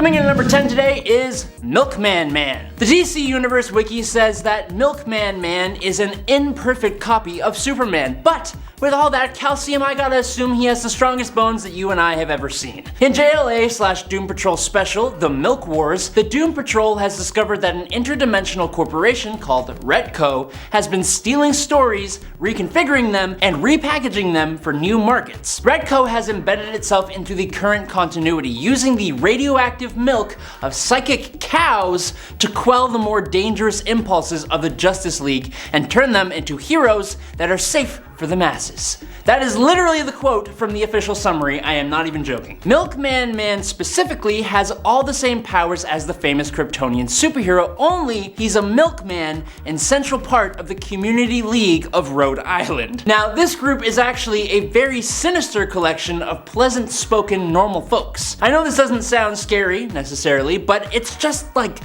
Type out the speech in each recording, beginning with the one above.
Coming in at number 10 today is Milkman Man. The DC Universe Wiki says that Milkman Man is an imperfect copy of Superman, but with all that calcium, I gotta assume he has the strongest bones that you and I have ever seen. In JLA/Doom Patrol Special, The Milk Wars, the Doom Patrol has discovered that an interdimensional corporation called Retco has been stealing stories, reconfiguring them, and repackaging them for new markets. Retco has embedded itself into the current continuity, using the radioactive milk of psychic cows to quell the more dangerous impulses of the Justice League and turn them into heroes that are safe for the masses. That is literally the quote from the official summary, I am not even joking. Milkman Man specifically has all the same powers as the famous Kryptonian superhero, only he's a milkman and central part of the Community League of Rhode Island. Now, this group is actually a very sinister collection of pleasant-spoken normal folks. I know this doesn't sound scary, necessarily, but it's just like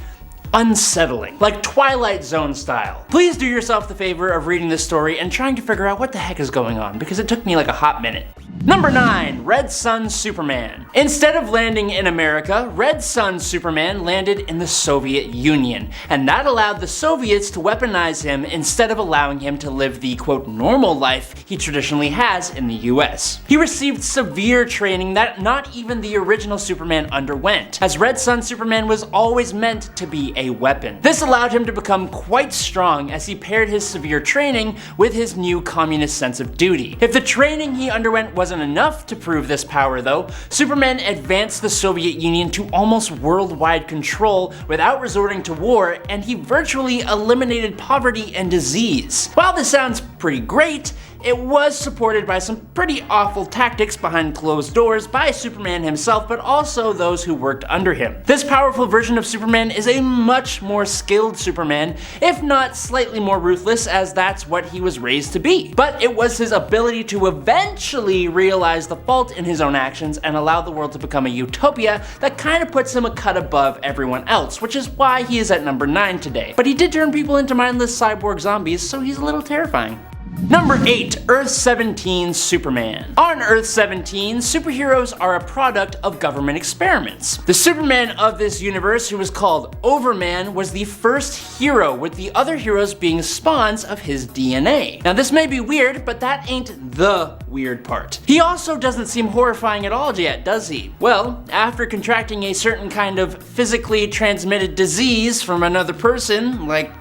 unsettling, like Twilight Zone style. Please do yourself the favor of reading this story and trying to figure out what the heck is going on, because it took me like a hot minute. Number 9, Red Sun Superman. Instead of landing in America, Red Sun Superman landed in the Soviet Union, and that allowed the Soviets to weaponize him instead of allowing him to live the quote normal life he traditionally has in the US. He received severe training that not even the original Superman underwent, as Red Sun Superman was always meant to be a weapon. This allowed him to become quite strong as he paired his severe training with his new communist sense of duty. If the training he underwent wasn't enough to prove this power though, Superman advanced the Soviet Union to almost worldwide control without resorting to war, and he virtually eliminated poverty and disease. While this sounds pretty great, it was supported by some pretty awful tactics behind closed doors by Superman himself, but also those who worked under him. This powerful version of Superman is a much more skilled Superman, if not slightly more ruthless, as that's what he was raised to be. But it was his ability to eventually realize the fault in his own actions and allow the world to become a utopia that kind of puts him a cut above everyone else, which is why he is at number 9 today. But he did turn people into mindless cyborg zombies, so he's a little terrifying. Number 8, Earth 17 Superman. On Earth 17, superheroes are a product of government experiments. The Superman of this universe, who was called Overman, was the first hero, with the other heroes being spawns of his DNA. Now this may be weird, but that ain't the weird part. He also doesn't seem horrifying at all yet, does he? Well, after contracting a certain kind of physically transmitted disease from another person, like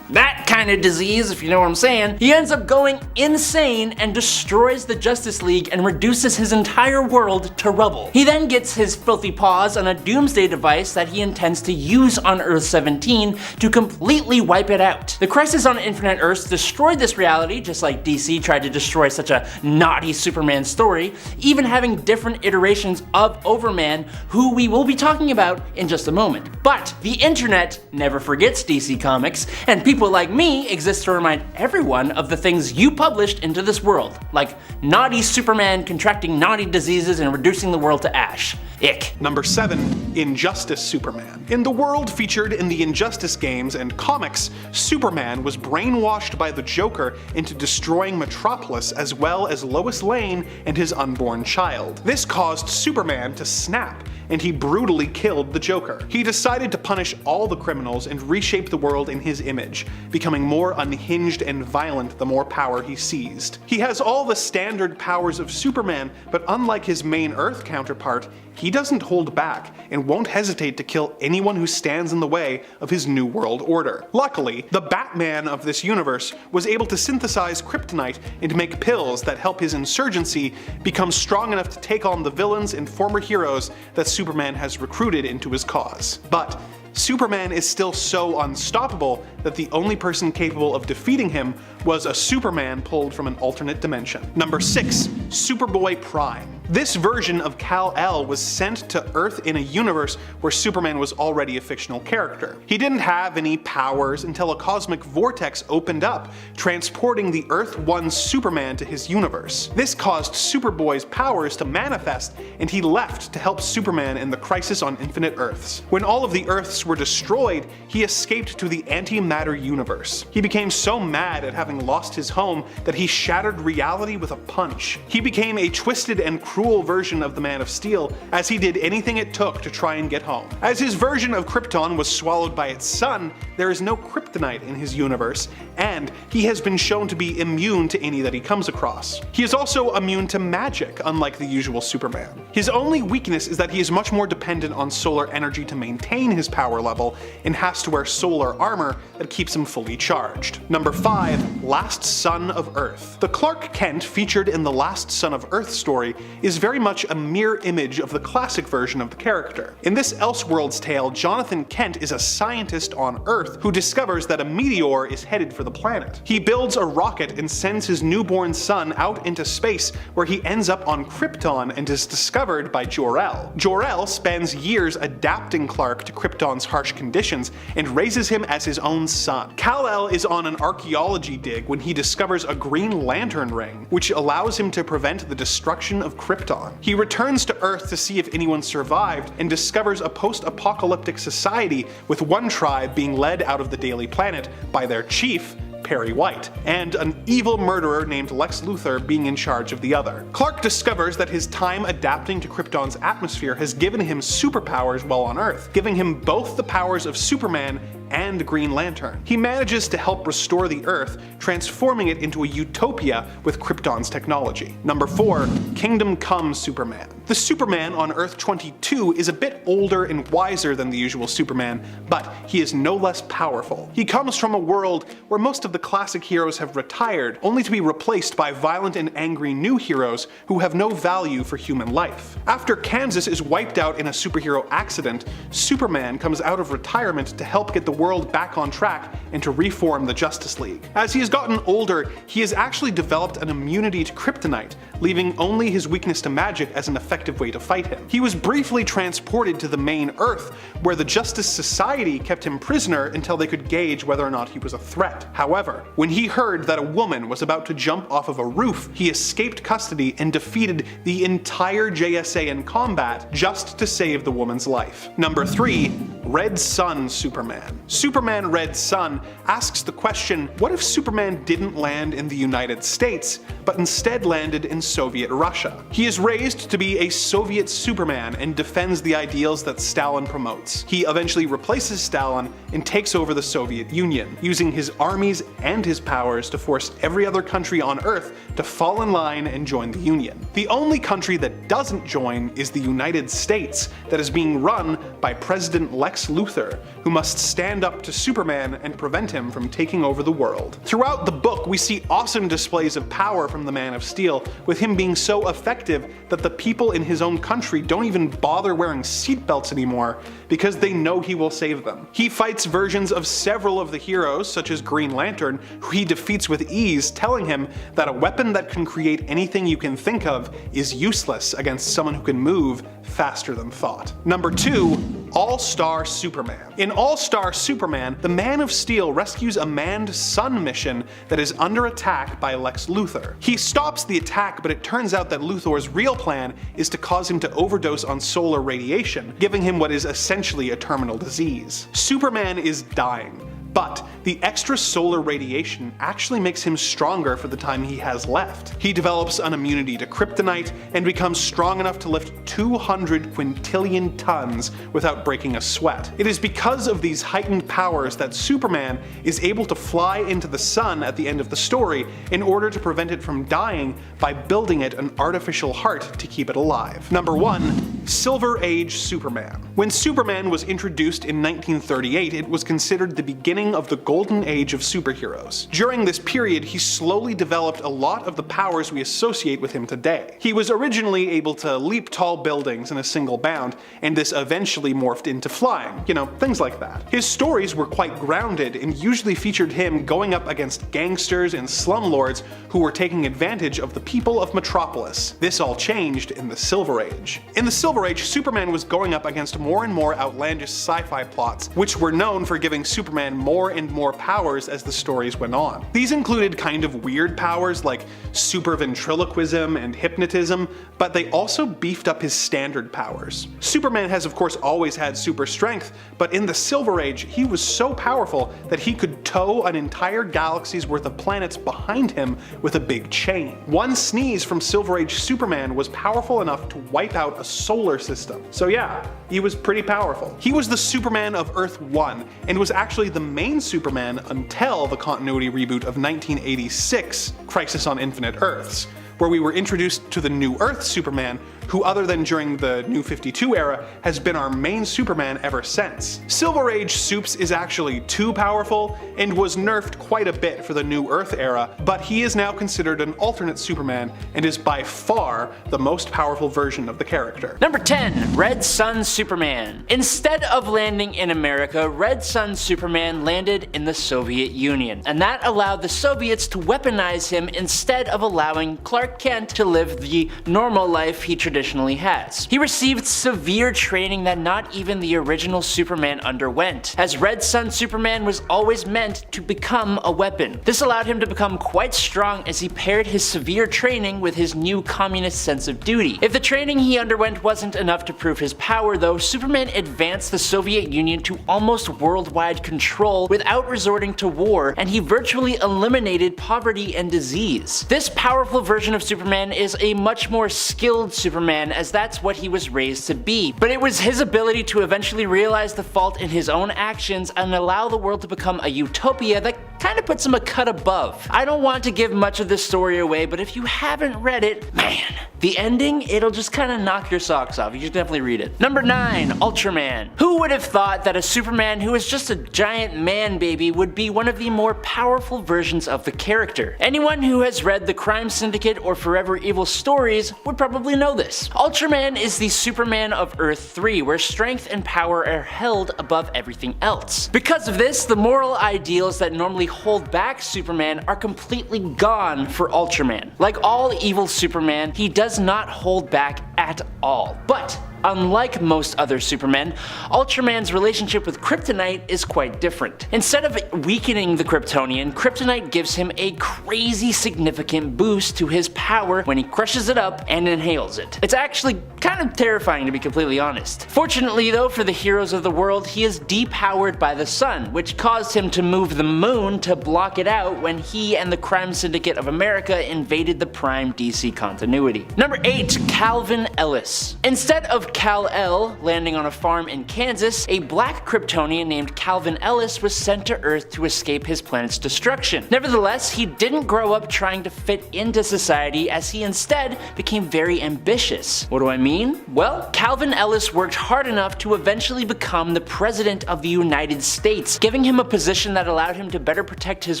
that kind of disease, if you know what I'm saying, he ends up going insane and destroys the Justice League and reduces his entire world to rubble. He then gets his filthy paws on a doomsday device that he intends to use on Earth 17 to completely wipe it out. The Crisis on Infinite Earths destroyed this reality, just like DC tried to destroy such a naughty Superman story, even having different iterations of Overman, who we will be talking about in just a moment. But the internet never forgets DC Comics, and people like me exist to remind everyone of the things you published into this world, like naughty Superman contracting naughty diseases and reducing the world to ash. Ick. Number 7, Injustice Superman. In the world featured in the Injustice games and comics, Superman was brainwashed by the Joker into destroying Metropolis as well as Lois Lane and his unborn child. This caused Superman to snap, and he brutally killed the Joker. He decided to punish all the criminals and reshape the world in his image, becoming more unhinged and violent the more power he seized. He has all the standard powers of Superman, but unlike his main Earth counterpart, he doesn't hold back and won't hesitate to kill anyone who stands in the way of his new world order. Luckily, the Batman of this universe was able to synthesize kryptonite and make pills that help his insurgency become strong enough to take on the villains and former heroes that Superman has recruited into his cause. But Superman is still so unstoppable that the only person capable of defeating him was a Superman pulled from an alternate dimension. Number 6, Superboy Prime. This version of Kal-El was sent to Earth in a universe where Superman was already a fictional character. He didn't have any powers until a cosmic vortex opened up, transporting the Earth 1 Superman to his universe. This caused Superboy's powers to manifest, and he left to help Superman in the Crisis on Infinite Earths. When all of the Earths were destroyed, he escaped to the antimatter universe. He became so mad at having lost his home that he shattered reality with a punch. He He became a twisted and cruel version of the Man of Steel, as he did anything it took to try and get home. As his version of Krypton was swallowed by its sun, there is no kryptonite in his universe, and he has been shown to be immune to any that he comes across. He is also immune to magic, unlike the usual Superman. His only weakness is that he is much more dependent on solar energy to maintain his power level, and has to wear solar armor that keeps him fully charged. Number 5. Last Son of Earth. The Clark Kent featured in the Last Son of Earth story is very much a mirror image of the classic version of the character. In this Elseworlds tale, Jonathan Kent is a scientist on Earth who discovers that a meteor is headed for the planet. He builds a rocket and sends his newborn son out into space, where he ends up on Krypton and is discovered by Jor-El. Jor-El spends years adapting Clark to Krypton's harsh conditions and raises him as his own son. Kal-El is on an archaeology dig when he discovers a Green Lantern ring, which allows him to prevent the destruction of Krypton. He returns to Earth to see if anyone survived and discovers a post-apocalyptic society, with one tribe being led out of the Daily Planet by their chief, Perry White, and an evil murderer named Lex Luthor being in charge of the other. Clark discovers that his time adapting to Krypton's atmosphere has given him superpowers while on Earth, giving him both the powers of Superman and Green Lantern. He manages to help restore the Earth, transforming it into a utopia with Krypton's technology. Number 4. Kingdom Come Superman. The Superman on Earth 22 is a bit older and wiser than the usual Superman, but he is no less powerful. He comes from a world where most of the classic heroes have retired, only to be replaced by violent and angry new heroes who have no value for human life. After Kansas is wiped out in a superhero accident, Superman comes out of retirement to help get the world back on track and to reform the Justice League. As he has gotten older, he has actually developed an immunity to kryptonite, leaving only his weakness to magic as an effective way to fight him. He was briefly transported to the main Earth, where the Justice Society kept him prisoner until they could gauge whether or not he was a threat. However, when he heard that a woman was about to jump off of a roof, he escaped custody and defeated the entire JSA in combat just to save the woman's life. Number 3. Red Sun Superman. Superman Red Sun asks the question, what if Superman didn't land in the United States, but instead landed in Soviet Russia? He is raised to be a Soviet Superman and defends the ideals that Stalin promotes. He eventually replaces Stalin and takes over the Soviet Union, using his armies and his powers to force every other country on Earth to fall in line and join the Union. The only country that doesn't join is the United States, that is being run by President Lex Luthor, who must stand up to Superman and prevent him from taking over the world. Throughout the book, we see awesome displays of power from the Man of Steel, with him being so effective that the people in his own country don't even bother wearing seatbelts anymore because they know he will save them. He fights versions of several of the heroes, such as Green Lantern, who he defeats with ease, telling him that a weapon that can create anything you can think of is useless against someone who can move faster than thought. Number 2. All-Star Superman. In All-Star Superman, the Man of Steel rescues a manned sun mission that is under attack by Lex Luthor. He stops the attack, but it turns out that Luthor's real plan is to cause him to overdose on solar radiation, giving him what is essentially a terminal disease. Superman is dying, but the extra solar radiation actually makes him stronger for the time he has left. He develops an immunity to kryptonite and becomes strong enough to lift 200 quintillion tons without breaking a sweat. It is because of these heightened powers that Superman is able to fly into the sun at the end of the story in order to prevent it from dying by building it an artificial heart to keep it alive. Number 1. Silver Age Superman. When Superman was introduced in 1938, it was considered the beginning of the golden age of superheroes. During this period, he slowly developed a lot of the powers we associate with him today. He was originally able to leap tall buildings in a single bound, and this eventually morphed into flying. You know, things like that. His stories were quite grounded and usually featured him going up against gangsters and slumlords who were taking advantage of the people of Metropolis. This all changed in the Silver Age. In the Silver Silver Age, Superman was going up against more and more outlandish sci-fi plots, which were known for giving Superman more and more powers as the stories went on. These included kind of weird powers like super ventriloquism and hypnotism, but they also beefed up his standard powers. Superman has of course always had super strength, but in the Silver Age he was so powerful that he could tow an entire galaxy's worth of planets behind him with a big chain. One sneeze from Silver Age Superman was powerful enough to wipe out a solar system. So yeah, he was pretty powerful. He was the Superman of Earth 1, and was actually the main Superman until the continuity reboot of 1986, Crisis on Infinite Earths, where we were introduced to the New Earth Superman, who other than during the New 52 era, has been our main Superman ever since. Silver Age Supes is actually too powerful, and was nerfed quite a bit for the New Earth era, but he is now considered an alternate Superman, and is by far the most powerful version of the character. Number 10. Red Sun Superman. Instead of landing in America, Red Sun Superman landed in the Soviet Union, and that allowed the Soviets to weaponize him instead of allowing Clark Kent to live the normal life he traditionally has. He received severe training that not even the original Superman underwent, as Red Sun Superman was always meant to become a weapon. This allowed him to become quite strong as he paired his severe training with his new communist sense of duty. If the training he underwent wasn't enough to prove his power though, Superman advanced the Soviet Union to almost worldwide control without resorting to war, and he virtually eliminated poverty and disease. This powerful version of Superman is a much more skilled Superman, as that's what he was raised to be, but it was his ability to eventually realize the fault in his own actions and allow the world to become a utopia that kind of puts him a cut above. I don't want to give much of this story away, but if you haven't read it, man, the ending, it'll just kind of knock your socks off. You should definitely read it. Number 9. Ultraman. Who would have thought that a Superman who is just a giant man baby would be one of the more powerful versions of the character? Anyone who has read the Crime Syndicate or Forever Evil stories would probably know this. Ultraman is the Superman of Earth 3, where strength and power are held above everything else. Because of this, the moral ideals that normally hold back Superman are completely gone for Ultraman. Like all evil Superman, he does not hold back at all. But unlike most other Supermen, Ultraman's relationship with Kryptonite is quite different. Instead of weakening the Kryptonian, Kryptonite gives him a crazy significant boost to his power when he crushes it up and inhales it. It's actually kind of terrifying, to be completely honest. Fortunately though, for the heroes of the world, he is depowered by the sun, which caused him to move the moon to block it out when he and the Crime Syndicate of America invaded the Prime DC continuity. Number 8. Calvin Ellis. Instead of Kal-El landing on a farm in Kansas, a black Kryptonian named Calvin Ellis was sent to Earth to escape his planet's destruction. Nevertheless, he didn't grow up trying to fit into society, as he instead became very ambitious. What do I mean? Well, Calvin Ellis worked hard enough to eventually become the President of the United States, giving him a position that allowed him to better protect his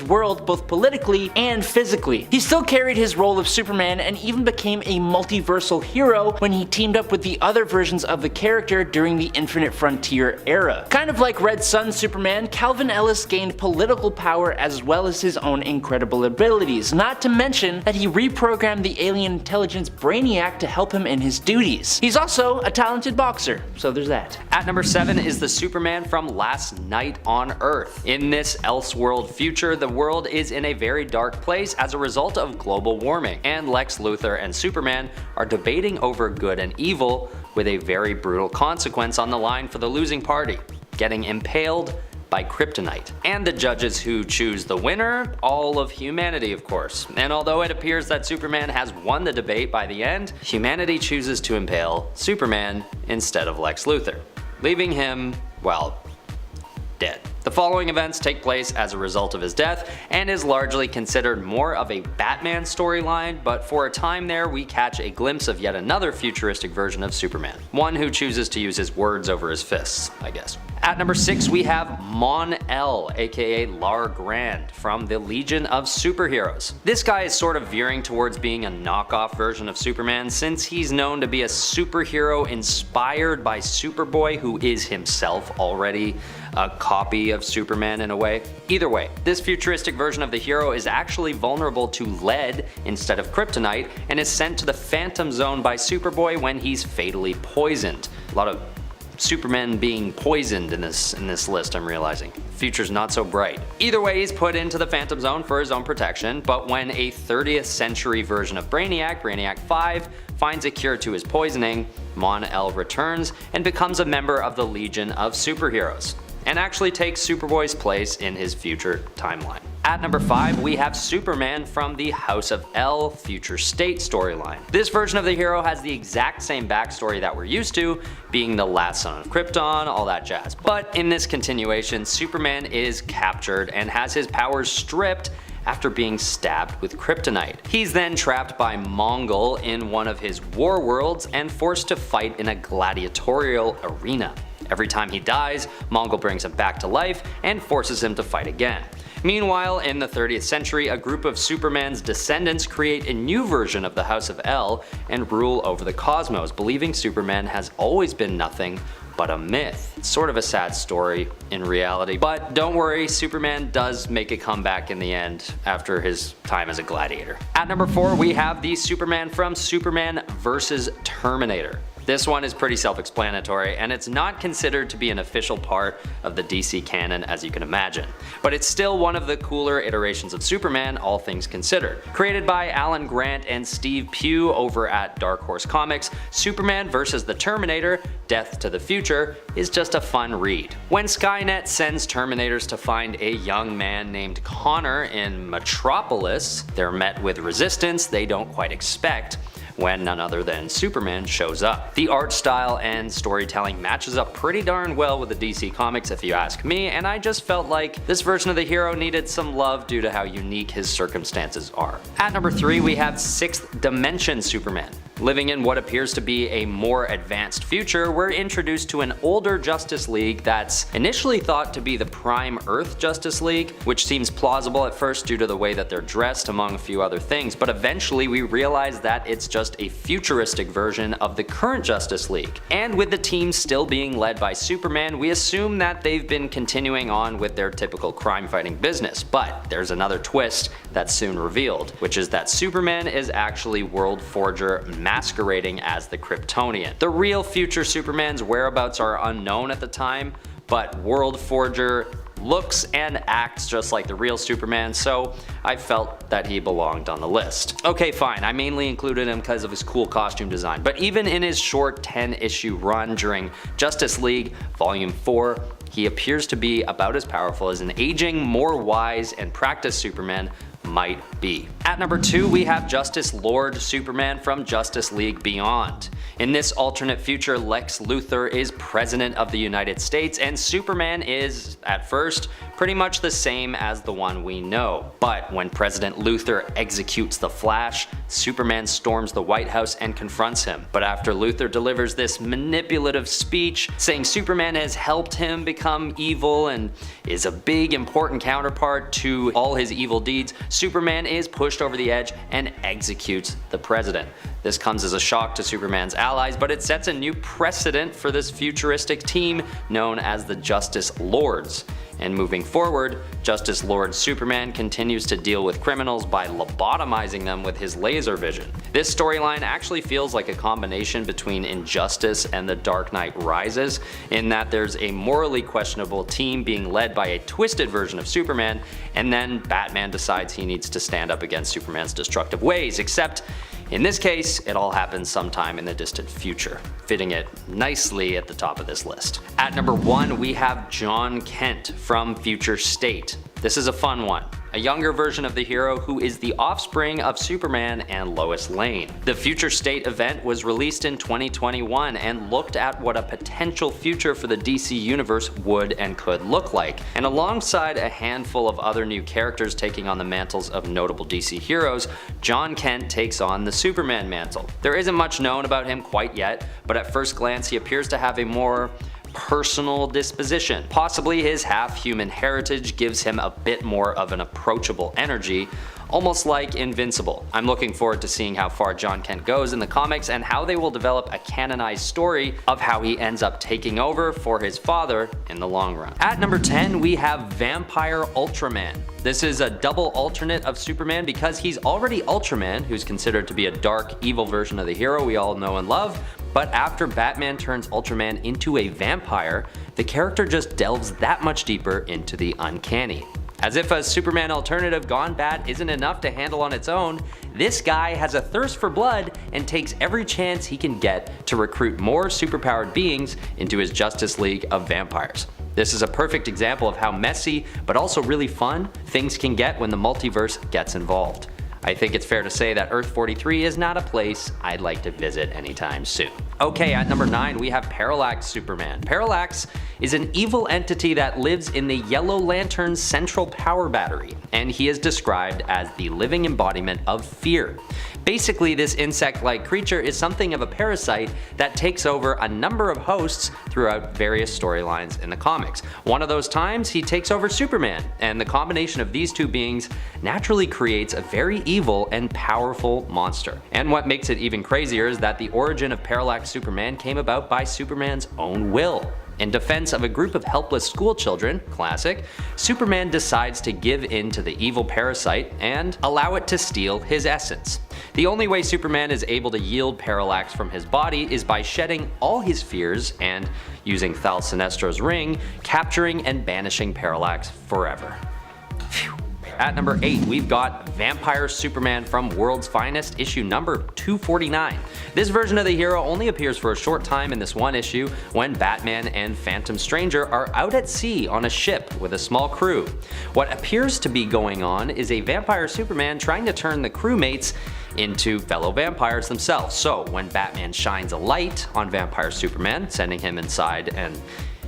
world both politically and physically. He still carried his role of Superman and even became a multiversal hero when he teamed up with the other versions of the character during the Infinite Frontier era. Kind of like Red Sun Superman, Calvin Ellis gained political power as well as his own incredible abilities, not to mention that he reprogrammed the alien intelligence Brainiac to help him in his duties. He's also a talented boxer, so there's that. At number 7 is the Superman from Last Night on Earth. In this Elseworld future, the world is in a very dark place as a result of global warming, and Lex Luthor and Superman are debating over good and evil, with a very brutal consequence on the line for the losing party: getting impaled by kryptonite. And the judges who choose the winner? All of humanity, of course. And although it appears that Superman has won the debate by the end, humanity chooses to impale Superman instead of Lex Luthor, leaving him, well, dead. The following events take place as a result of his death, and is largely considered more of a Batman storyline, but for a time there we catch a glimpse of yet another futuristic version of Superman. One who chooses to use his words over his fists, I guess. At number 6 we have Mon-El, aka Lar Grand, from the Legion of Superheroes. This guy is sort of veering towards being a knockoff version of Superman, since he's known to be a superhero inspired by Superboy, who is himself already a copy of of Superman in a way. Either way, this futuristic version of the hero is actually vulnerable to lead instead of kryptonite and is sent to the Phantom Zone by Superboy when he's fatally poisoned. A lot of Superman being poisoned in this list, I'm realizing. Future's not so bright. Either way, he's put into the Phantom Zone for his own protection, but when a 30th century version of Brainiac, Brainiac 5, finds a cure to his poisoning, Mon-El returns and becomes a member of the Legion of Superheroes, and actually takes Superboy's place in his future timeline. At number 5, we have Superman from the House of El Future State storyline. This version of the hero has the exact same backstory that we're used to, being the last son of Krypton, all that jazz. But in this continuation, Superman is captured and has his powers stripped after being stabbed with kryptonite. He's then trapped by Mongol in one of his war worlds and forced to fight in a gladiatorial arena. Every time he dies, Mongol brings him back to life and forces him to fight again. Meanwhile, in the 30th century, a group of Superman's descendants create a new version of the House of El and rule over the cosmos, believing Superman has always been nothing but a myth. It's sort of a sad story in reality, but don't worry, Superman does make a comeback in the end after his time as a gladiator. At number 4, we have the Superman from Superman vs. Terminator. This one is pretty self-explanatory, and it's not considered to be an official part of the DC canon as you can imagine. But it's still one of the cooler iterations of Superman, all things considered. Created by Alan Grant and Steve Pugh over at Dark Horse Comics, Superman vs. the Terminator, Death to the Future, is just a fun read. When Skynet sends Terminators to find a young man named Connor in Metropolis, they're met with resistance they don't quite expect, when none other than Superman shows up. The art style and storytelling matches up pretty darn well with the DC Comics if you ask me, and I just felt like this version of the hero needed some love due to how unique his circumstances are. At number 3, we have 6th Dimension Superman. Living in what appears to be a more advanced future, we're introduced to an older Justice League that's initially thought to be the Prime Earth Justice League, which seems plausible at first due to the way that they're dressed among a few other things, but eventually we realize that it's just a futuristic version of the current Justice League. And with the team still being led by Superman, we assume that they've been continuing on with their typical crime-fighting business, but there's another twist that's soon revealed, which is that Superman is actually World Forger masquerading as the Kryptonian. The real future Superman's whereabouts are unknown at the time, but World Forger looks and acts just like the real Superman, so I felt that he belonged on the list. Okay, fine, I mainly included him because of his cool costume design, but even in his short 10-issue run during Justice League Volume 4, he appears to be about as powerful as an aging, more wise, and practiced Superman might be. At number 2, we have Justice Lord Superman from Justice League Beyond. In this alternate future, Lex Luthor is President of the United States, and Superman is, at first, pretty much the same as the one we know. But when President Luthor executes the Flash, Superman storms the White House and confronts him. But after Luthor delivers this manipulative speech saying Superman has helped him become evil and is a big important counterpart to all his evil deeds, Superman is pushed over the edge and executes the president. This comes as a shock to Superman's allies, but it sets a new precedent for this futuristic team known as the Justice Lords. And moving forward, Justice Lord Superman continues to deal with criminals by lobotomizing them with his laser vision. This storyline actually feels like a combination between Injustice and The Dark Knight Rises, in that there's a morally questionable team being led by a twisted version of Superman, and then Batman decides he needs to stand up against Superman's destructive ways, except in this case, it all happens sometime in the distant future, fitting it nicely at the top of this list. At number 1, we have John Kent from Future State. This is a fun one. A younger version of the hero who is the offspring of Superman and Lois Lane. The Future State event was released in 2021 and looked at what a potential future for the DC universe would and could look like. And alongside a handful of other new characters taking on the mantles of notable DC heroes, John Kent takes on the Superman mantle. There isn't much known about him quite yet, but at first glance he appears to have a more personal disposition. Possibly his half-human heritage gives him a bit more of an approachable energy, almost like Invincible. I'm looking forward to seeing how far John Kent goes in the comics and how they will develop a canonized story of how he ends up taking over for his father in the long run. At number 10, we have Vampire Ultraman. This is a double alternate of Superman because he's already Ultraman, who's considered to be a dark, evil version of the hero we all know and love, but after Batman turns Ultraman into a vampire, the character just delves that much deeper into the uncanny. As if a Superman alternative gone bad isn't enough to handle on its own, this guy has a thirst for blood and takes every chance he can get to recruit more superpowered beings into his Justice League of Vampires. This is a perfect example of how messy, but also really fun, things can get when the multiverse gets involved. I think it's fair to say that Earth 43 is not a place I'd like to visit anytime soon. Okay, at number 9 we have Parallax Superman. Parallax is an evil entity that lives in the Yellow Lantern's central power battery, and he is described as the living embodiment of fear. Basically, this insect-like creature is something of a parasite that takes over a number of hosts throughout various storylines in the comics. One of those times, he takes over Superman, and the combination of these two beings naturally creates a very evil and powerful monster. And what makes it even crazier is that the origin of Parallax Superman came about by Superman's own will. In defense of a group of helpless schoolchildren, classic, Superman decides to give in to the evil parasite and allow it to steal his essence. The only way Superman is able to yield Parallax from his body is by shedding all his fears and, using Thal Sinestro's ring, capturing and banishing Parallax forever. Phew. At number 8, we've got Vampire Superman from World's Finest, issue number 249. This version of the hero only appears for a short time in this one issue when Batman and Phantom Stranger are out at sea on a ship with a small crew. What appears to be going on is a Vampire Superman trying to turn the crewmates into fellow vampires themselves. So when Batman shines a light on Vampire Superman, sending him inside and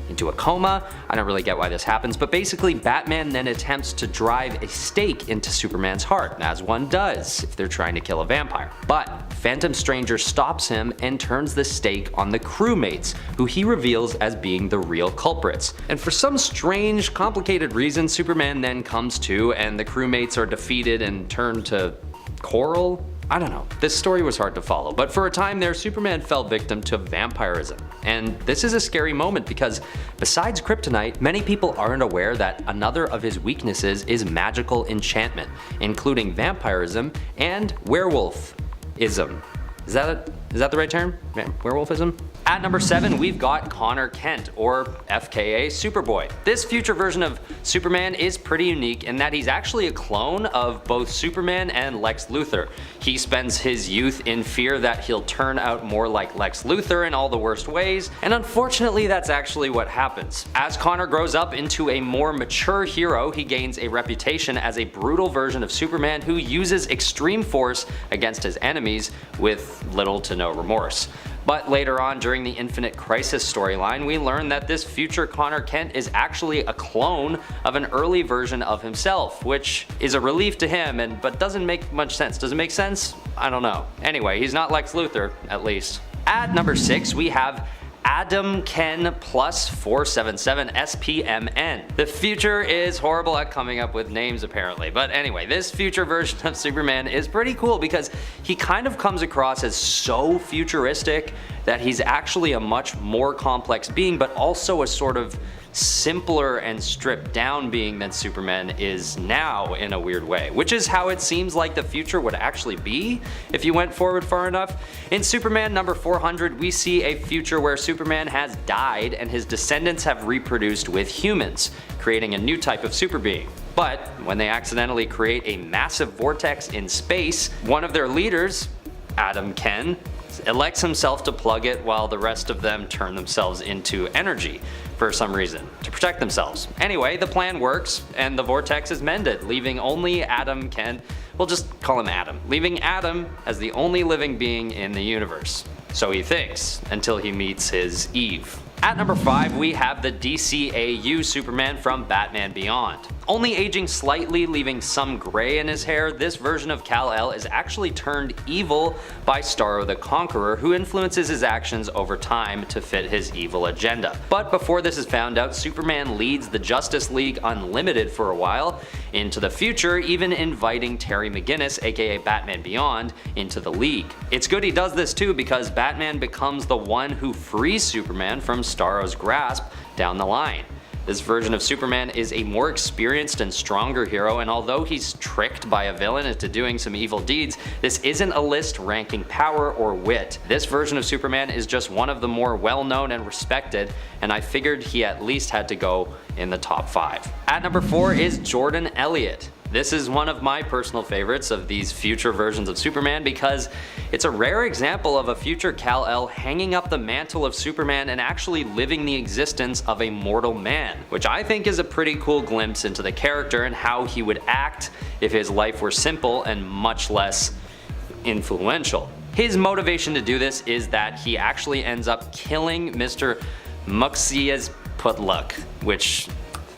into a coma. I don't really get why this happens, but basically Batman then attempts to drive a stake into Superman's heart, as one does if they're trying to kill a vampire. But Phantom Stranger stops him and turns the stake on the crewmates, who he reveals as being the real culprits. And for some strange, complicated reason, Superman then comes to and the crewmates are defeated and turned to coral? I don't know, this story was hard to follow, but for a time there, Superman fell victim to vampirism. And this is a scary moment because besides kryptonite, many people aren't aware that another of his weaknesses is magical enchantment, including vampirism and werewolfism. Is that the right term? Werewolfism? At number 7, we've got Connor Kent, or FKA Superboy. This future version of Superman is pretty unique in that he's actually a clone of both Superman and Lex Luthor. He spends his youth in fear that he'll turn out more like Lex Luthor in all the worst ways, and unfortunately that's actually what happens. As Connor grows up into a more mature hero, he gains a reputation as a brutal version of Superman who uses extreme force against his enemies with little to no remorse. But later on during the Infinite Crisis storyline, we learn that this future Connor Kent is actually a clone of an early version of himself, which is a relief to him but doesn't make much sense. Does it make sense? I don't know. Anyway, he's not Lex Luthor, at least. At number 6, we have Adam Ken plus 477 SPMN. The future is horrible at coming up with names apparently, but anyway, this future version of Superman is pretty cool because he kind of comes across as so futuristic that he's actually a much more complex being, but also a sort of simpler and stripped down being than Superman is now in a weird way, which is how it seems like the future would actually be if you went forward far enough. In Superman number 400, we see a future where Superman has died and his descendants have reproduced with humans, creating a new type of super being. But when they accidentally create a massive vortex in space, one of their leaders, Adam Ken, elects himself to plug it while the rest of them turn themselves into energy for some reason, to protect themselves. Anyway, the plan works and the vortex is mended, leaving only Adam Ken, we'll just call him Adam, leaving Adam as the only living being in the universe. So he thinks, until he meets his Eve. At number 5, we have the dceu Superman from Batman Beyond. Only aging slightly, leaving some gray in his hair, this version of Kal-El is actually turned evil by Starro the Conqueror, who influences his actions over time to fit his evil agenda. But before this is found out, Superman leads the Justice League Unlimited for a while into the future, even inviting Terry McGinnis, aka Batman Beyond, into the League. It's good he does this too, because Batman becomes the one who frees Superman from Starro's grasp down the line. This version of Superman is a more experienced and stronger hero, and although he's tricked by a villain into doing some evil deeds, this isn't a list ranking power or wit. This version of Superman is just one of the more well-known and respected, and I figured he at least had to go in the top 5. At number 4 is Jordan Elliott. This is one of my personal favorites of these future versions of Superman because it's a rare example of a future Kal-El hanging up the mantle of Superman and actually living the existence of a mortal man, which I think is a pretty cool glimpse into the character and how he would act if his life were simple and much less influential. His motivation to do this is that he actually ends up killing Mr. Mxyzptlk, which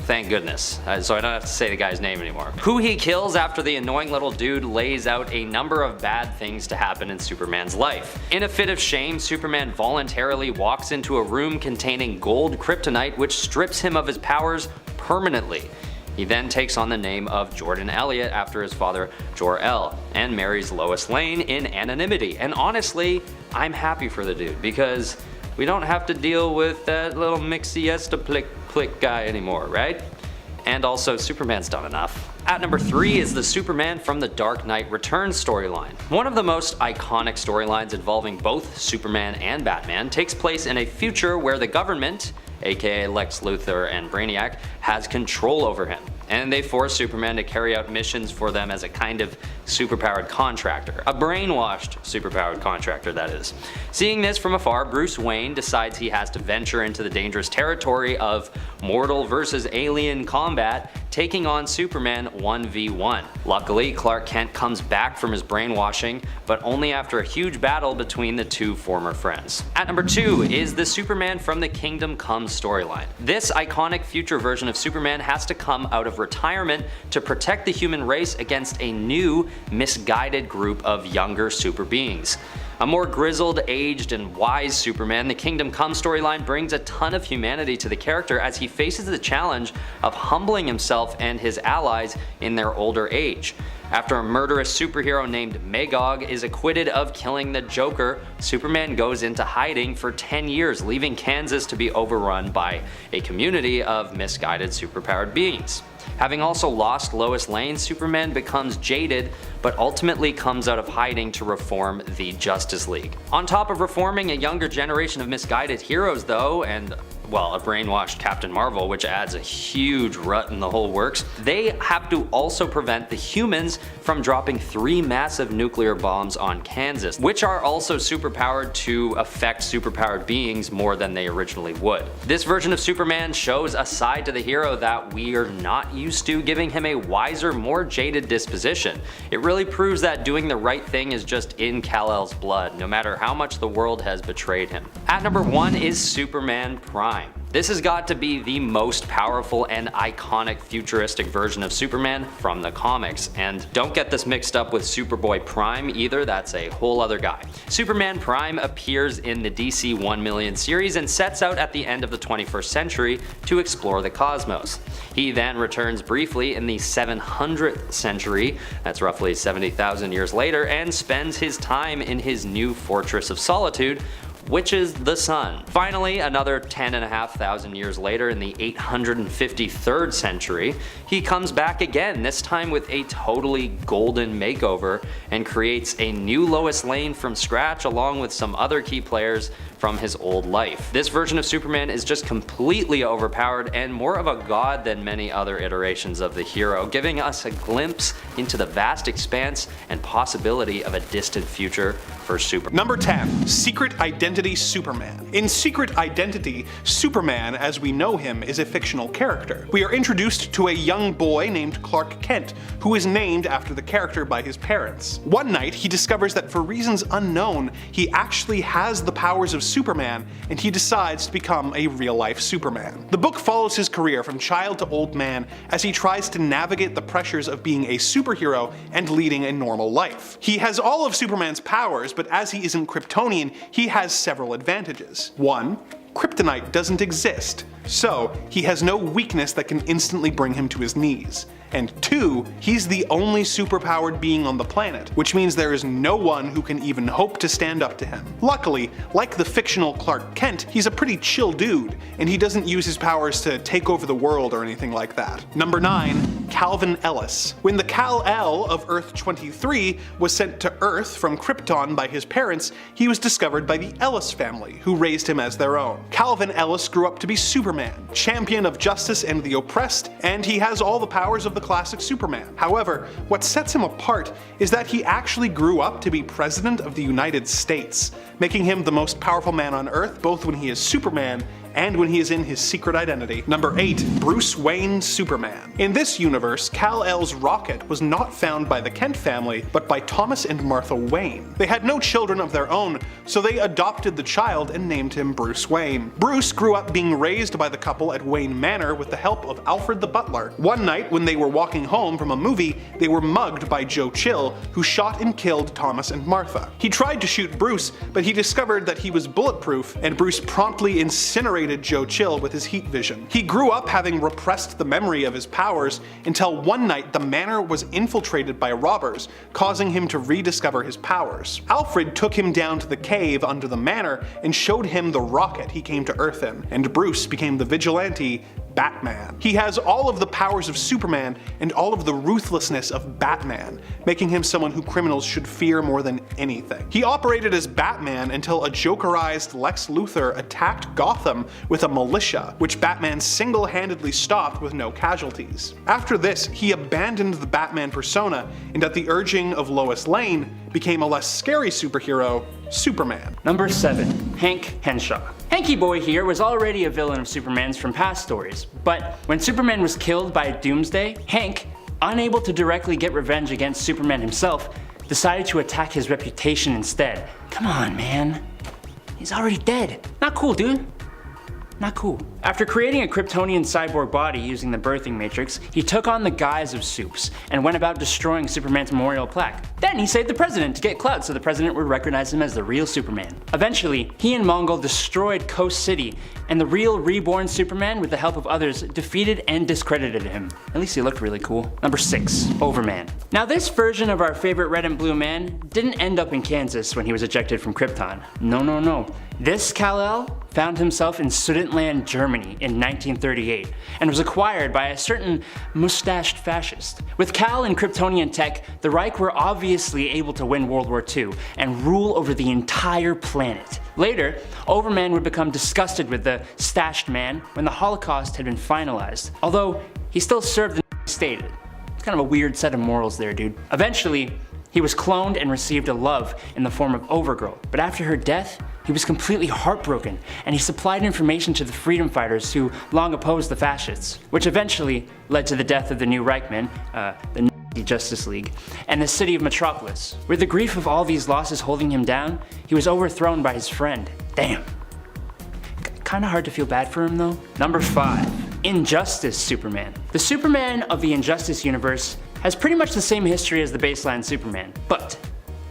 thank goodness, so I don't have to say the guy's name anymore. Who he kills after the annoying little dude lays out a number of bad things to happen in Superman's life. In a fit of shame, Superman voluntarily walks into a room containing gold kryptonite, which strips him of his powers permanently. He then takes on the name of Jordan Elliott after his father Jor-El, and marries Lois Lane in anonymity. And honestly, I'm happy for the dude, because we don't have to deal with that little Mxyzptlk guy anymore, right? And also, Superman's done enough. At number 3 is the Superman from the Dark Knight Returns storyline. One of the most iconic storylines involving both Superman and Batman takes place in a future where the government, aka Lex Luthor and Brainiac, has control over him, and they force Superman to carry out missions for them as a kind of superpowered contractor. A brainwashed superpowered contractor, that is. Seeing this from afar, Bruce Wayne decides he has to venture into the dangerous territory of mortal versus alien combat, taking on Superman 1v1. Luckily, Clark Kent comes back from his brainwashing, but only after a huge battle between the two former friends. At number 2 is the Superman from the Kingdom Come storyline. This iconic future version of Superman has to come out of retirement to protect the human race against a new, misguided group of younger super beings. A more grizzled, aged, and wise Superman, the Kingdom Come storyline brings a ton of humanity to the character as he faces the challenge of humbling himself and his allies in their older age. After a murderous superhero named Magog is acquitted of killing the Joker, Superman goes into hiding for 10 years, leaving Kansas to be overrun by a community of misguided superpowered beings. Having also lost Lois Lane, Superman becomes jaded, but ultimately comes out of hiding to reform the Justice League. On top of reforming a younger generation of misguided heroes though, and well, a brainwashed Captain Marvel, which adds a huge rut in the whole works, they have to also prevent the humans from dropping 3 massive nuclear bombs on Kansas, which are also superpowered to affect superpowered beings more than they originally would. This version of Superman shows a side to the hero that we are not used to, giving him a wiser, more jaded disposition. It really proves that doing the right thing is just in Kal-El's blood, no matter how much the world has betrayed him. At number 1 is Superman Prime. This has got to be the most powerful and iconic futuristic version of Superman from the comics, and don't get this mixed up with Superboy Prime either, that's a whole other guy. Superman Prime appears in the DC 1 Million series and sets out at the end of the 21st century to explore the cosmos. He then returns briefly in the 700th century, that's roughly 70,000 years later, and spends his time in his new Fortress of Solitude, which is the sun. Finally, another 10,500 years later in the 853rd century, he comes back again, this time with a totally golden makeover, and creates a new Lois Lane from scratch along with some other key players from his old life. This version of Superman is just completely overpowered and more of a god than many other iterations of the hero, giving us a glimpse into the vast expanse and possibility of a distant future for Superman. Number 10. Secret Identity Superman. In Secret Identity, Superman, as we know him, is a fictional character. We are introduced to a young boy named Clark Kent, who is named after the character by his parents. One night, he discovers that for reasons unknown, he actually has the powers of Superman, and he decides to become a real-life Superman. The book follows his career from child to old man as he tries to navigate the pressures of being a superhero and leading a normal life. He has all of Superman's powers, but as he isn't Kryptonian, he has several advantages. 1. Kryptonite doesn't exist, so he has no weakness that can instantly bring him to his knees. And 2, he's the only superpowered being on the planet, which means there is no one who can even hope to stand up to him. Luckily, like the fictional Clark Kent, he's a pretty chill dude, and he doesn't use his powers to take over the world or anything like that. Number 9. Calvin Ellis. When the Kal-El of Earth-23 was sent to Earth from Krypton by his parents, he was discovered by the Ellis family, who raised him as their own. Calvin Ellis grew up to be Superman, champion of justice and the oppressed, and he has all the powers of the classic Superman. However, what sets him apart is that he actually grew up to be President of the United States, making him the most powerful man on Earth both when he is Superman and when he is in his secret identity. Number 8. Bruce Wayne Superman. In this universe, Kal-El's rocket was not found by the Kent family, but by Thomas and Martha Wayne. They had no children of their own, so they adopted the child and named him Bruce Wayne. Bruce grew up being raised by the couple at Wayne Manor with the help of Alfred the butler. One night, when they were walking home from a movie, they were mugged by Joe Chill, who shot and killed Thomas and Martha. He tried to shoot Bruce, but he discovered that he was bulletproof, and Bruce promptly incinerated Joe Chill with his heat vision. He grew up having repressed the memory of his powers until one night the manor was infiltrated by robbers, causing him to rediscover his powers. Alfred took him down to the cave under the manor and showed him the rocket he came to Earth in, and Bruce became the vigilante Batman. He has all of the powers of Superman and all of the ruthlessness of Batman, making him someone who criminals should fear more than anything. He operated as Batman until a Jokerized Lex Luthor attacked Gotham with a militia, which Batman single-handedly stopped with no casualties. After this, he abandoned the Batman persona and at the urging of Lois Lane, became a less scary superhero, Superman. Number 7. Hank Henshaw. Hanky Boy here was already a villain of Superman's from past stories, but when Superman was killed by Doomsday, Hank, unable to directly get revenge against Superman himself, decided to attack his reputation instead. Come on, man. He's already dead. Not cool, dude. Not cool. After creating a Kryptonian cyborg body using the birthing matrix, he took on the guise of Supes and went about destroying Superman's memorial plaque. Then he saved the president to get clout so the president would recognize him as the real Superman. Eventually, he and Mongol destroyed Coast City, and the real reborn Superman, with the help of others, defeated and discredited him. At least he looked really cool. Number 6. Overman. Now this version of our favorite red and blue man didn't end up in Kansas when he was ejected from Krypton. No. This Kal-El found himself in Sudetenland, Germany in 1938 and was acquired by a certain mustached fascist. With Kal and Kryptonian tech, the Reich were obviously able to win World War II and rule over the entire planet. Later, Overman would become disgusted with the stashed man when the Holocaust had been finalized, although he still served the state. It's kind of a weird set of morals there, dude. Eventually, he was cloned and received a love in the form of Overgirl, but after her death, he was completely heartbroken, and he supplied information to the freedom fighters who long opposed the fascists, which eventually led to the death of the new Reichman, the Justice League, and the city of Metropolis. With the grief of all these losses holding him down, he was overthrown by his friend. Damn. Kinda hard to feel bad for him though. Number 5. Injustice Superman. The Superman of the Injustice universe has pretty much the same history as the baseline Superman, but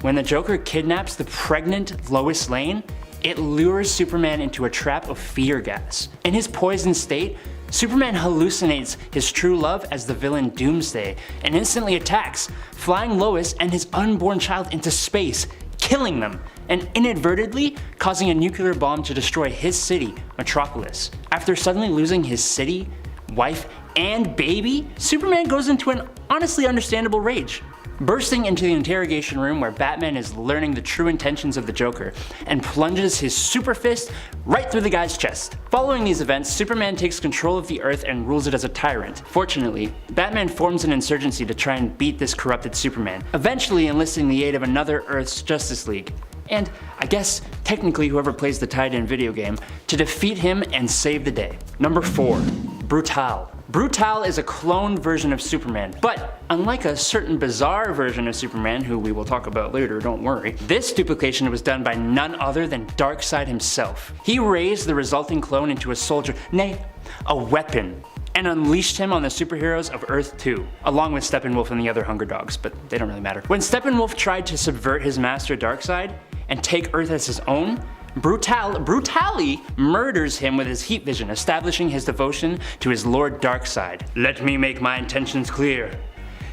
when the Joker kidnaps the pregnant Lois Lane, it lures Superman into a trap of fear gas. In his poisoned state, Superman hallucinates his true love as the villain Doomsday and instantly attacks, flying Lois and his unborn child into space, killing them, and inadvertently causing a nuclear bomb to destroy his city, Metropolis. After suddenly losing his city, wife, and baby, Superman goes into an honestly understandable rage, bursting into the interrogation room where Batman is learning the true intentions of the Joker and plunges his super fist right through the guy's chest. Following these events, Superman takes control of the Earth and rules it as a tyrant. Fortunately, Batman forms an insurgency to try and beat this corrupted Superman, eventually enlisting the aid of another Earth's Justice League, and I guess technically whoever plays the tied-in video game, to defeat him and save the day. Number 4. Brutal. Brutal is a cloned version of Superman, but unlike a certain bizarre version of Superman, who we will talk about later, don't worry, this duplication was done by none other than Darkseid himself. He raised the resulting clone into a soldier, nay, a weapon, and unleashed him on the superheroes of Earth 2, along with Steppenwolf and the other Hunger Dogs, but they don't really matter. When Steppenwolf tried to subvert his master Darkseid and take Earth as his own, brutally murders him with his heat vision, establishing his devotion to his Lord Darkseid. Let me make my intentions clear.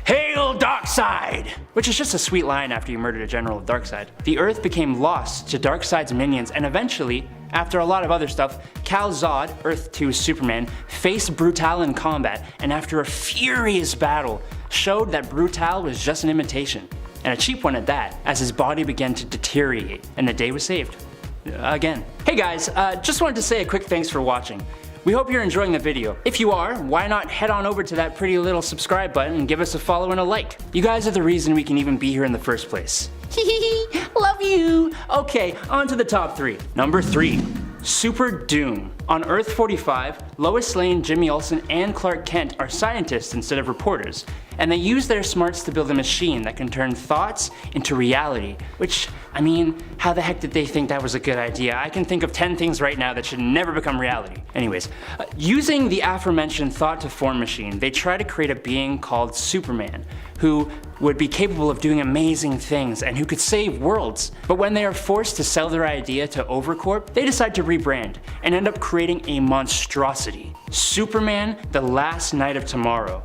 Hail Darkseid! Which is just a sweet line after you murdered a general of Darkseid. The Earth became lost to Darkseid's minions, and eventually, after a lot of other stuff, Kal-Zod, Earth 2's Superman, faced Brutal in combat, and after a furious battle, showed that Brutal was just an imitation, and a cheap one at that, as his body began to deteriorate, and the day was saved. Again. Hey guys, just wanted to say a quick thanks for watching. We hope you're enjoying the video. If you are, why not head on over to that pretty little subscribe button and give us a follow and a like. You guys are the reason we can even be here in the first place. Love you! Okay, on to the top 3. Number 3. Super Doom. On Earth 45, Lois Lane, Jimmy Olsen, and Clark Kent are scientists instead of reporters, and they use their smarts to build a machine that can turn thoughts into reality, which, I mean, how the heck did they think that was a good idea? I can think of 10 things right now that should never become reality. Anyways, using the aforementioned thought-to-form machine, they try to create a being called Superman, who would be capable of doing amazing things and who could save worlds. But when they are forced to sell their idea to Overcorp, they decide to rebrand and end up creating a monstrosity. Superman, the Last Night of Tomorrow,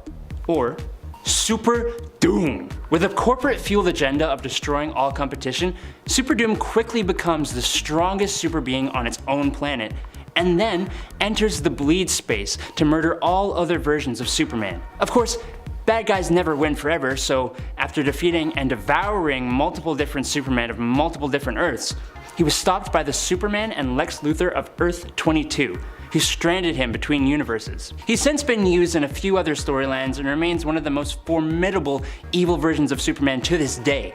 or Super Doom. With a corporate-fueled agenda of destroying all competition, Super Doom quickly becomes the strongest super being on its own planet, and then enters the bleed space to murder all other versions of Superman. Of course, bad guys never win forever, so after defeating and devouring multiple different Supermen of multiple different Earths, he was stopped by the Superman and Lex Luthor of Earth 22, who stranded him between universes. He's since been used in a few other storylines and remains one of the most formidable evil versions of Superman to this day.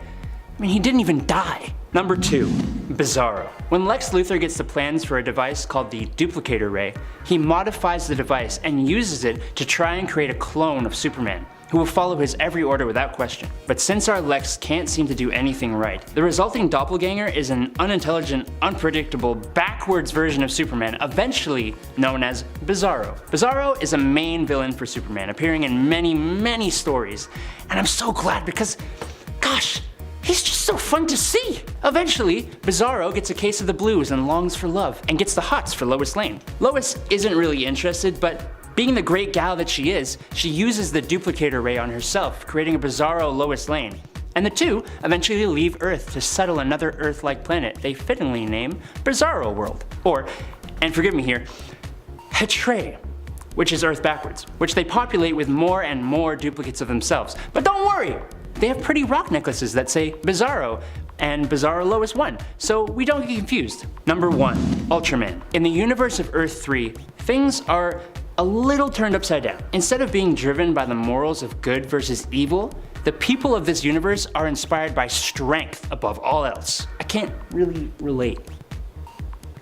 I mean, he didn't even die. Number 2. Bizarro. When Lex Luthor gets the plans for a device called the Duplicator Ray, he modifies the device and uses it to try and create a clone of Superman, who will follow his every order without question. But since our Lex can't seem to do anything right, the resulting doppelganger is an unintelligent, unpredictable, backwards version of Superman, eventually known as Bizarro. Bizarro is a main villain for Superman, appearing in many stories, and I'm so glad because, gosh, he's just so fun to see! Eventually, Bizarro gets a case of the blues and longs for love, and gets the hots for Lois Lane. Lois isn't really interested, but being the great gal that she is, she uses the Duplicator Ray on herself, creating a Bizarro Lois Lane. And the two eventually leave Earth to settle another Earth-like planet they fittingly name Bizarro World. Or, and forgive me here, Hetre, which is Earth backwards, which they populate with more and more duplicates of themselves. But don't worry! They have pretty rock necklaces that say Bizarro and Bizarro Lois 1, so we don't get confused. Number 1. Ultraman. In the universe of Earth 3, things are a little turned upside down. Instead of being driven by the morals of good versus evil, the people of this universe are inspired by strength above all else. I can't really relate.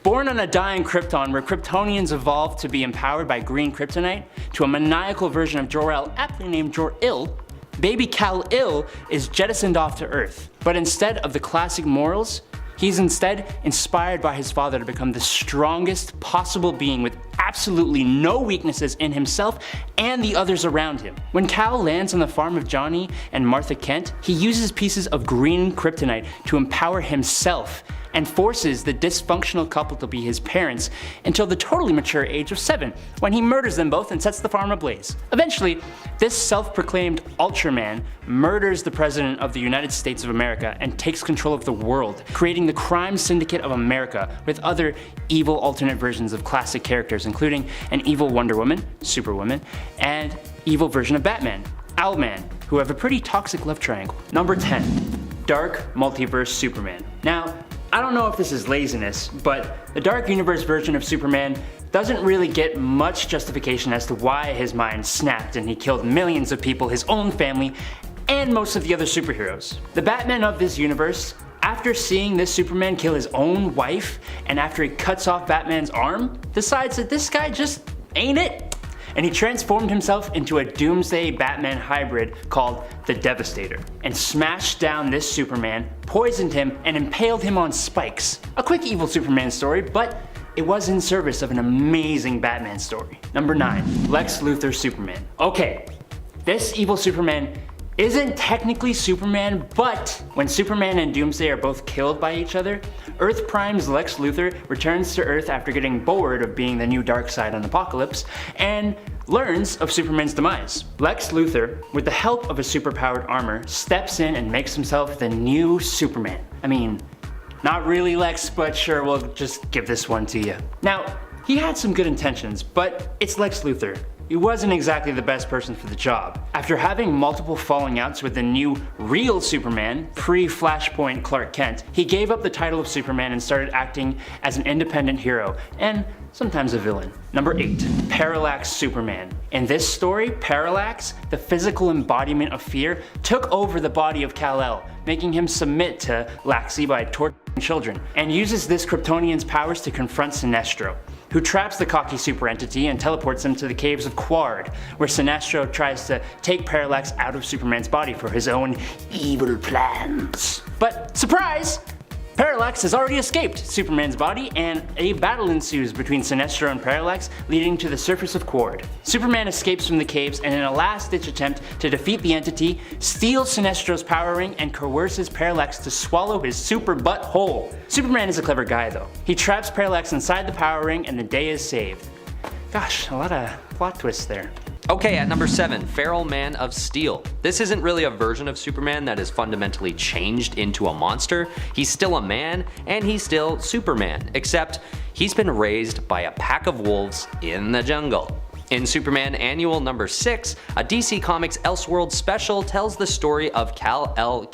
Born on a dying Krypton where Kryptonians evolved to be empowered by green kryptonite to a maniacal version of Jor-El aptly named Jor-Il, baby Kal-Il is jettisoned off to Earth. But instead of the classic morals, he's instead inspired by his father to become the strongest possible being with absolutely no weaknesses in himself and the others around him. When Kal lands on the farm of Johnny and Martha Kent, he uses pieces of green kryptonite to empower himself and forces the dysfunctional couple to be his parents until the totally mature age of 7, when he murders them both and sets the farm ablaze. Eventually, this self-proclaimed Ultraman murders the President of the United States of America and takes control of the world, creating the crime syndicate of America with other evil alternate versions of classic characters, including an evil Wonder Woman, Superwoman, and evil version of Batman, Owlman, who have a pretty toxic love triangle. Number 10. Dark Multiverse Superman. Now, I don't know if this is laziness, but the Dark Universe version of Superman doesn't really get much justification as to why his mind snapped and he killed millions of people, his own family, and most of the other superheroes. The Batman of this universe, after seeing this Superman kill his own wife, and after he cuts off Batman's arm, decides that this guy just ain't it, and he transformed himself into a Doomsday Batman hybrid called the Devastator, and smashed down this Superman, poisoned him, and impaled him on spikes. A quick evil Superman story, but it was in service of an amazing Batman story. Number 9. Lex Luthor Superman. Okay, this evil Superman isn't technically Superman, but when Superman and Doomsday are both killed by each other, Earth Prime's Lex Luthor returns to Earth after getting bored of being the new Darkseid on Apokolips, and learns of Superman's demise. Lex Luthor, with the help of his superpowered armor, steps in and makes himself the new Superman. I mean, not really Lex, but sure, we'll just give this one to you. Now, he had some good intentions, but it's Lex Luthor. He wasn't exactly the best person for the job. After having multiple falling outs with the new real Superman, pre-Flashpoint Clark Kent, he gave up the title of Superman and started acting as an independent hero, and sometimes a villain. Number 8. Parallax Superman. In this story, Parallax, the physical embodiment of fear, took over the body of Kal-El, making him submit to Laxi by torturing children, and uses this Kryptonian's powers to confront Sinestro, who traps the cocky super entity and teleports him to the caves of Quard, where Sinestro tries to take Parallax out of Superman's body for his own evil plans. But surprise! Parallax has already escaped Superman's body, and a battle ensues between Sinestro and Parallax, leading to the surface of Quard. Superman escapes from the caves, and in a last-ditch attempt to defeat the entity, steals Sinestro's power ring and coerces Parallax to swallow his super butt whole. Superman is a clever guy though. He traps Parallax inside the power ring and the day is saved. Gosh, a lot of plot twists there. Okay, at number 7, Feral Man of Steel. This isn't really a version of Superman that is fundamentally changed into a monster. He's still a man, and he's still Superman, except he's been raised by a pack of wolves in the jungle. In Superman Annual number 6, a DC Comics Elseworld special tells the story of Kal-El,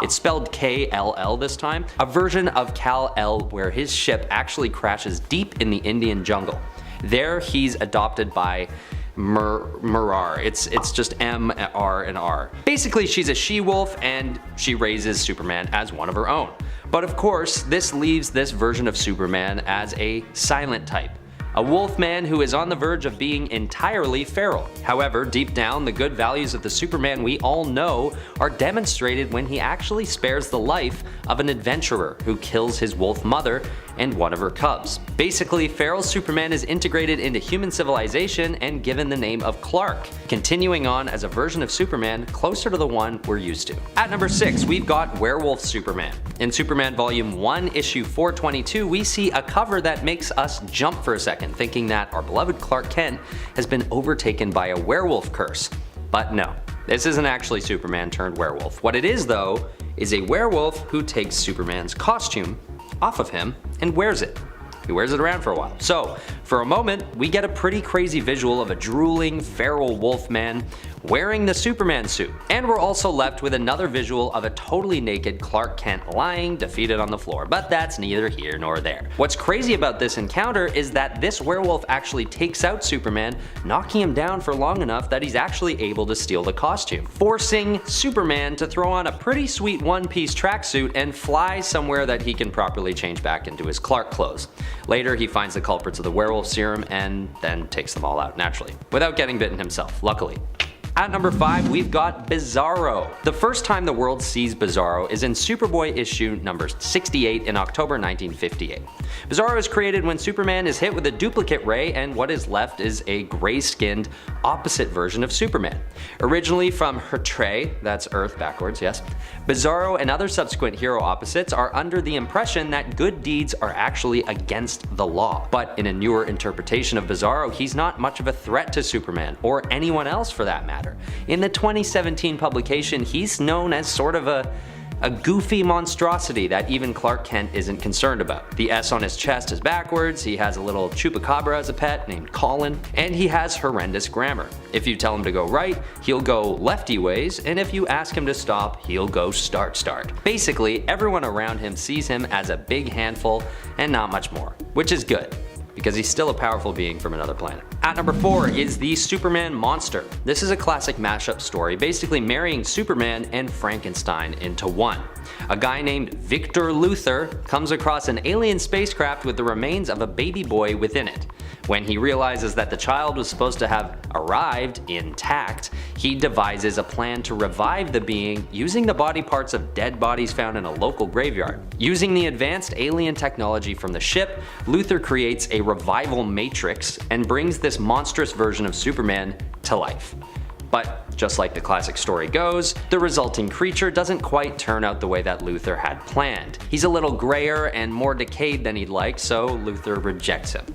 it's spelled K-L-L this time, a version of Kal-El where his ship actually crashes deep in the Indian jungle. There he's adopted by Mirar. It's just M, R, and R. Basically, she's a she-wolf and she raises Superman as one of her own. But of course, this leaves this version of Superman as a silent type. A wolf man who is on the verge of being entirely feral. However, deep down, the good values of the Superman we all know are demonstrated when he actually spares the life of an adventurer who kills his wolf mother and one of her cubs. Basically, feral Superman is integrated into human civilization and given the name of Clark, continuing on as a version of Superman closer to the one we're used to. At number 6, we've got Werewolf Superman. In Superman Volume 1, Issue 422, we see a cover that makes us jump for a second, thinking that our beloved Clark Kent has been overtaken by a werewolf curse. But no, this isn't actually Superman turned werewolf. What it is though, is a werewolf who takes Superman's costume off of him and wears it. He wears it around for a while. So, for a moment, we get a pretty crazy visual of a drooling, feral wolf man wearing the Superman suit. And we're also left with another visual of a totally naked Clark Kent lying defeated on the floor, but that's neither here nor there. What's crazy about this encounter is that this werewolf actually takes out Superman, knocking him down for long enough that he's actually able to steal the costume, forcing Superman to throw on a pretty sweet one-piece tracksuit and fly somewhere that he can properly change back into his Clark clothes. Later, he finds the culprits of the werewolf serum and then takes them all out naturally, without getting bitten himself, luckily. At number 5, we've got Bizarro. The first time the world sees Bizarro is in Superboy issue number 68 in October 1958. Bizarro is created when Superman is hit with a duplicate ray and what is left is a gray-skinned, opposite version of Superman. Originally from Hertre, that's Earth backwards, yes, Bizarro and other subsequent hero opposites are under the impression that good deeds are actually against the law. But in a newer interpretation of Bizarro, he's not much of a threat to Superman, or anyone else for that matter. In the 2017 publication, he's known as sort of a goofy monstrosity that even Clark Kent isn't concerned about. The S on his chest is backwards, he has a little chupacabra as a pet named Colin, and he has horrendous grammar. If you tell him to go right, he'll go lefty ways, and if you ask him to stop, he'll go start. Basically, everyone around him sees him as a big handful and not much more, which is good, because he's still a powerful being from another planet. At number 4 is the Superman Monster. This is a classic mashup story, basically marrying Superman and Frankenstein into one. A guy named Victor Luthor comes across an alien spacecraft with the remains of a baby boy within it. When he realizes that the child was supposed to have arrived intact, he devises a plan to revive the being using the body parts of dead bodies found in a local graveyard. Using the advanced alien technology from the ship, Luthor creates a revival matrix and brings this monstrous version of Superman to life. But just like the classic story goes, the resulting creature doesn't quite turn out the way that Luthor had planned. He's a little grayer and more decayed than he'd like, so Luthor rejects him,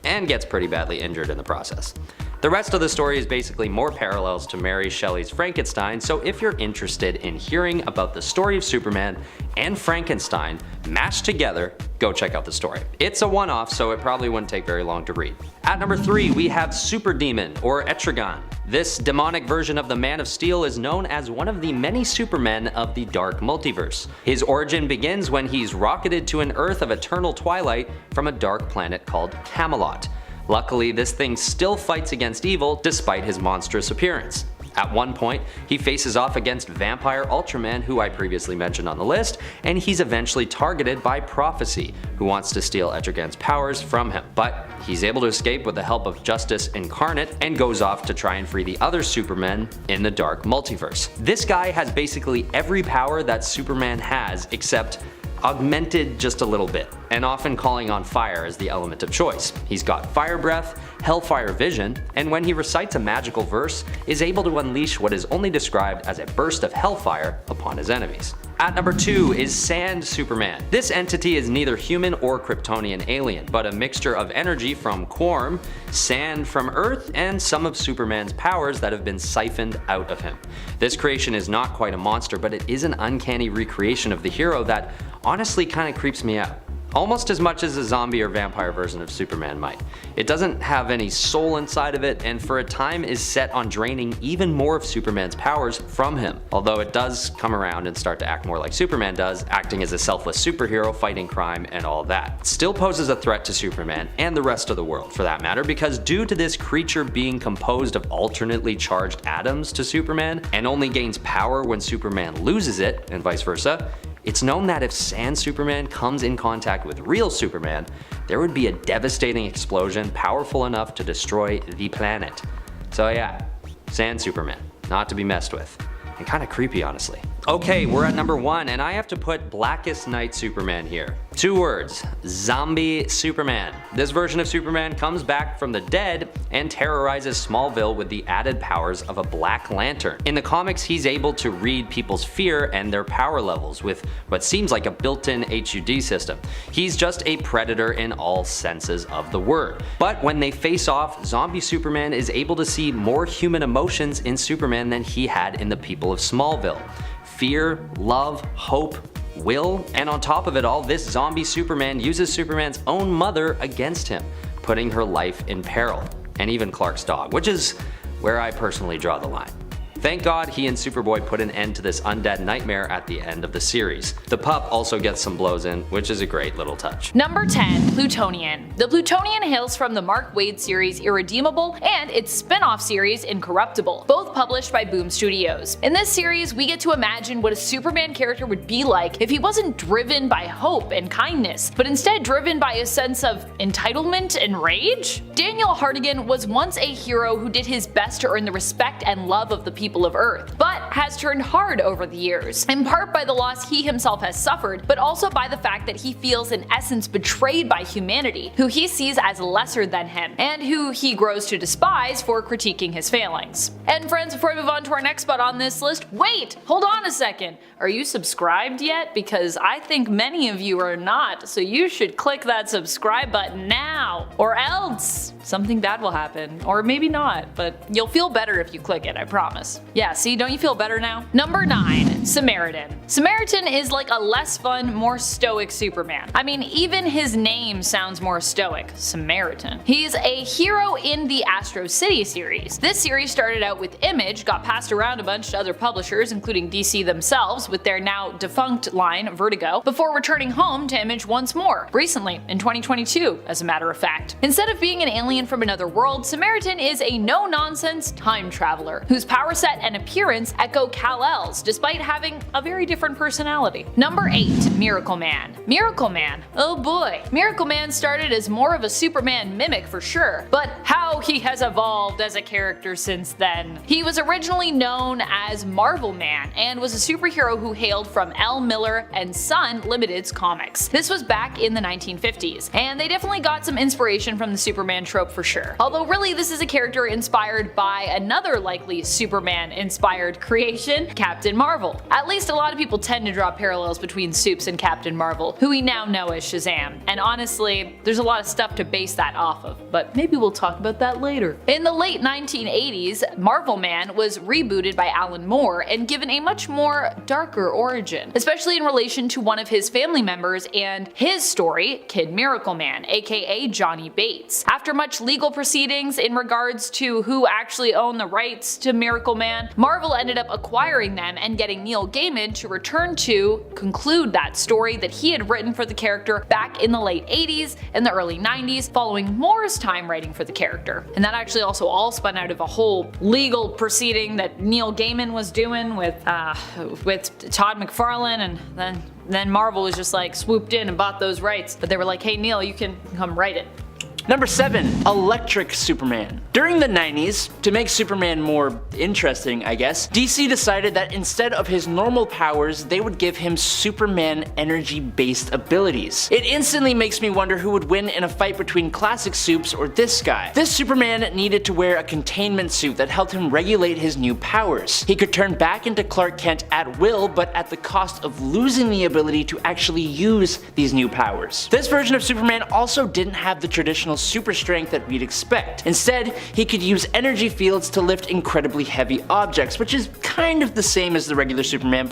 and gets pretty badly injured in the process. The rest of the story is basically more parallels to Mary Shelley's Frankenstein, so if you're interested in hearing about the story of Superman and Frankenstein mashed together, go check out the story. It's a one-off, so it probably wouldn't take very long to read. At number 3, we have Super Demon, or Etrigan. This demonic version of the Man of Steel is known as one of the many Supermen of the Dark Multiverse. His origin begins when he's rocketed to an Earth of eternal twilight from a dark planet called Camelot. Luckily, this thing still fights against evil despite his monstrous appearance. At one point, he faces off against Vampire Ultraman, who I previously mentioned on the list, and he's eventually targeted by Prophecy, who wants to steal Etrigan's powers from him. But he's able to escape with the help of Justice Incarnate and goes off to try and free the other Supermen in the Dark Multiverse. This guy has basically every power that Superman has except augmented just a little bit, and often calling on fire as the element of choice. He's got fire breath, hellfire vision, and when he recites a magical verse, is able to unleash what is only described as a burst of hellfire upon his enemies. At number 2 is Sand Superman. This entity is neither human or Kryptonian alien, but a mixture of energy from Quarm, sand from Earth, and some of Superman's powers that have been siphoned out of him. This creation is not quite a monster, but it is an uncanny recreation of the hero that honestly kind of creeps me out. Almost as much as a zombie or vampire version of Superman might. It doesn't have any soul inside of it, and for a time is set on draining even more of Superman's powers from him. Although it does come around and start to act more like Superman does, acting as a selfless superhero, fighting crime, and all that. It still poses a threat to Superman, and the rest of the world for that matter, because due to this creature being composed of alternately charged atoms to Superman, and only gains power when Superman loses it, and vice versa, it's known that if Sand Superman comes in contact with real Superman, there would be a devastating explosion powerful enough to destroy the planet. So yeah, Sand Superman, not to be messed with. And kinda creepy, honestly. Okay, we're at number 1, and I have to put Blackest Night Superman here. 2 words, Zombie Superman. This version of Superman comes back from the dead and terrorizes Smallville with the added powers of a Black Lantern. In the comics, he's able to read people's fear and their power levels with what seems like a built-in HUD system. He's just a predator in all senses of the word. But when they face off, Zombie Superman is able to see more human emotions in Superman than he had in the people of Smallville. Fear, love, hope, will, and on top of it all, this zombie Superman uses Superman's own mother against him, putting her life in peril, and even Clark's dog, which is where I personally draw the line. Thank God he and Superboy put an end to this undead nightmare at the end of the series. The pup also gets some blows in, which is a great little touch. Number 10, Plutonian. The Plutonian hails from the Mark Waid series Irredeemable and its spin-off series Incorruptible, both published by Boom Studios. In this series, we get to imagine what a Superman character would be like if he wasn't driven by hope and kindness, but instead driven by a sense of entitlement and rage? Daniel Hartigan was once a hero who did his best to earn the respect and love of the people of Earth, but has turned hard over the years, in part by the loss he himself has suffered, but also by the fact that he feels in essence betrayed by humanity, who he sees as lesser than him, and who he grows to despise for critiquing his failings. And friends, before we move on to our next spot on this list, wait! Hold on a second! Are you subscribed yet? Because I think many of you are not, so you should click that subscribe button now, or else something bad will happen. Or maybe not, but you'll feel better if you click it, I promise. Yeah, see, don't you feel better now? Number 9, Samaritan. Samaritan is like a less fun, more stoic Superman. I mean, even his name sounds more stoic, Samaritan. He's a hero in the Astro City series. This series started out with Image, got passed around a bunch to other publishers, including DC themselves with their now defunct line, Vertigo, before returning home to Image once more, recently, in 2022, as a matter of fact. Instead of being an alien from another world, Samaritan is a no-nonsense time traveler, whose power set set and appearance echo Kal-El's, despite having a very different personality. Number 8. Miracle Man. Miracle Man. Oh boy. Miracle Man started as more of a Superman mimic for sure, but how he has evolved as a character since then. He was originally known as Marvel Man and was a superhero who hailed from L. Miller and Son Limited's comics. This was back in the 1950s, and they definitely got some inspiration from the Superman trope for sure. Although really this is a character inspired by another likely Superman inspired creation, Captain Marvel. At least a lot of people tend to draw parallels between Supes and Captain Marvel, who we now know as Shazam. And honestly, there's a lot of stuff to base that off of, but maybe we'll talk about that later. In the late 1980s, Marvel Man was rebooted by Alan Moore and given a much more darker origin, especially in relation to one of his family members and his story, Kid Miracle Man, aka Johnny Bates. After much legal proceedings in regards to who actually owned the rights to Miracle Man, Marvel ended up acquiring them and getting Neil Gaiman to return to conclude that story that he had written for the character back in the late 80s and the early 90s, following Moore's time writing for the character. And that actually also all spun out of a whole legal proceeding that Neil Gaiman was doing with Todd McFarlane, and then Marvel was just like swooped in and bought those rights. But they were like, hey Neil, you can come write it. Number 7. Electric Superman. During the 90s, to make Superman more interesting, I guess, DC decided that instead of his normal powers, they would give him Superman energy-based abilities. It instantly makes me wonder who would win in a fight between classic Supes or this guy. This Superman needed to wear a containment suit that helped him regulate his new powers. He could turn back into Clark Kent at will, but at the cost of losing the ability to actually use these new powers. This version of Superman also didn't have the traditional super strength that we'd expect. Instead, he could use energy fields to lift incredibly heavy objects, which is kind of the same as the regular Superman,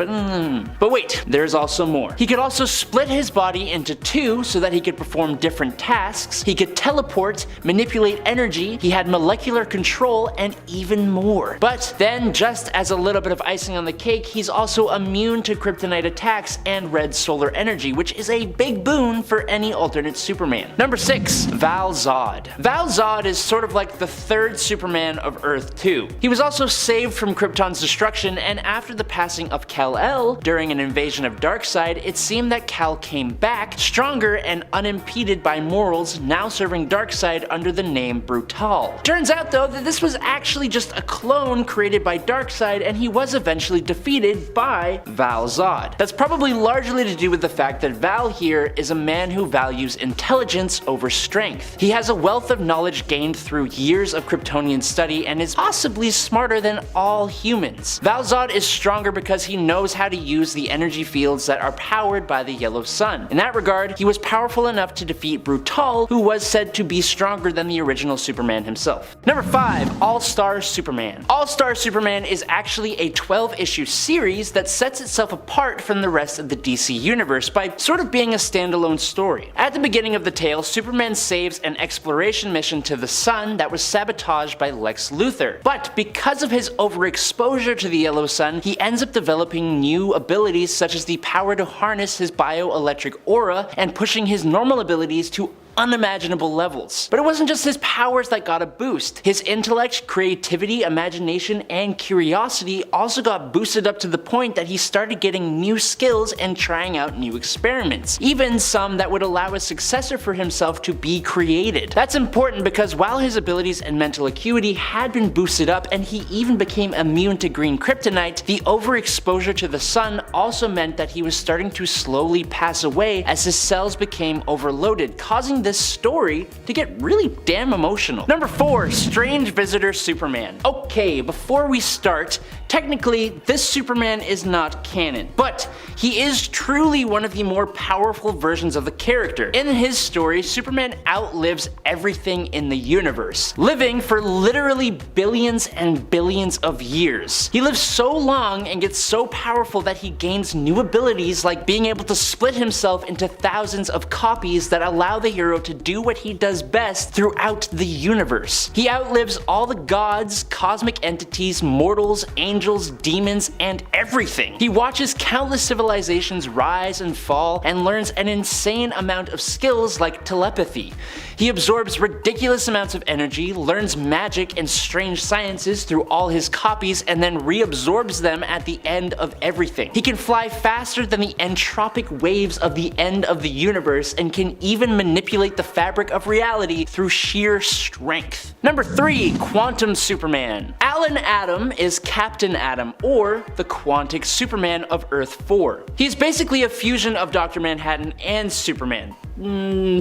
but wait, there's also more. He could also split his body into two so that he could perform different tasks, he could teleport, manipulate energy, he had molecular control, and even more. But then, just as a little bit of icing on the cake, he's also immune to kryptonite attacks and red solar energy, which is a big boon for any alternate Superman. Number 6. Val-Zod. Val-Zod is sort of like the third Superman of Earth 2. He was also saved from Krypton's destruction, and after the passing of Kal-El during an invasion of Darkseid, it seemed that Kal came back stronger and unimpeded by morals, now serving Darkseid under the name Brutal. Turns out though that this was actually just a clone created by Darkseid, and he was eventually defeated by Val-Zod. That's probably largely to do with the fact that Val here is a man who values intelligence over strength. He has a wealth of knowledge gained through years of Kryptonian study and is possibly smarter than all humans. Val-Zod is stronger because he knows how to use the energy fields that are powered by the yellow sun. In that regard, he was powerful enough to defeat Brutal, who was said to be stronger than the original Superman himself. Number 5. All-Star Superman. All-Star Superman is actually a 12-issue series that sets itself apart from the rest of the DC universe by sort of being a standalone story. At the beginning of the tale, Superman saves an exploration mission to the sun that was sabotaged by Lex Luthor. But because of his overexposure to the yellow sun, he ends up developing new abilities such as the power to harness his bioelectric aura and pushing his normal abilities to unimaginable levels. But it wasn't just his powers that got a boost. His intellect, creativity, imagination, and curiosity also got boosted up to the point that he started getting new skills and trying out new experiments, even some that would allow a successor for himself to be created. That's important because while his abilities and mental acuity had been boosted up and he even became immune to green kryptonite, the overexposure to the sun also meant that he was starting to slowly pass away as his cells became overloaded, causing this story to get really damn emotional. Number 4. Strange Visitor Superman. Okay, before we start, technically this Superman is not canon, but he is truly one of the more powerful versions of the character. In his story, Superman outlives everything in the universe, living for literally billions and billions of years. He lives so long and gets so powerful that he gains new abilities like being able to split himself into thousands of copies that allow the hero hero to do what he does best throughout the universe. He outlives all the gods, cosmic entities, mortals, angels, demons, and everything. He watches countless civilizations rise and fall and learns an insane amount of skills like telepathy. He absorbs ridiculous amounts of energy, learns magic and strange sciences through all his copies, and then reabsorbs them at the end of everything. He can fly faster than the entropic waves of the end of the universe and can even manipulate the fabric of reality through sheer strength. Number 3. Quantum Superman. Alan Adam is Captain Atom, or the Quantic Superman of Earth 4. He's basically a fusion of Dr. Manhattan and Superman.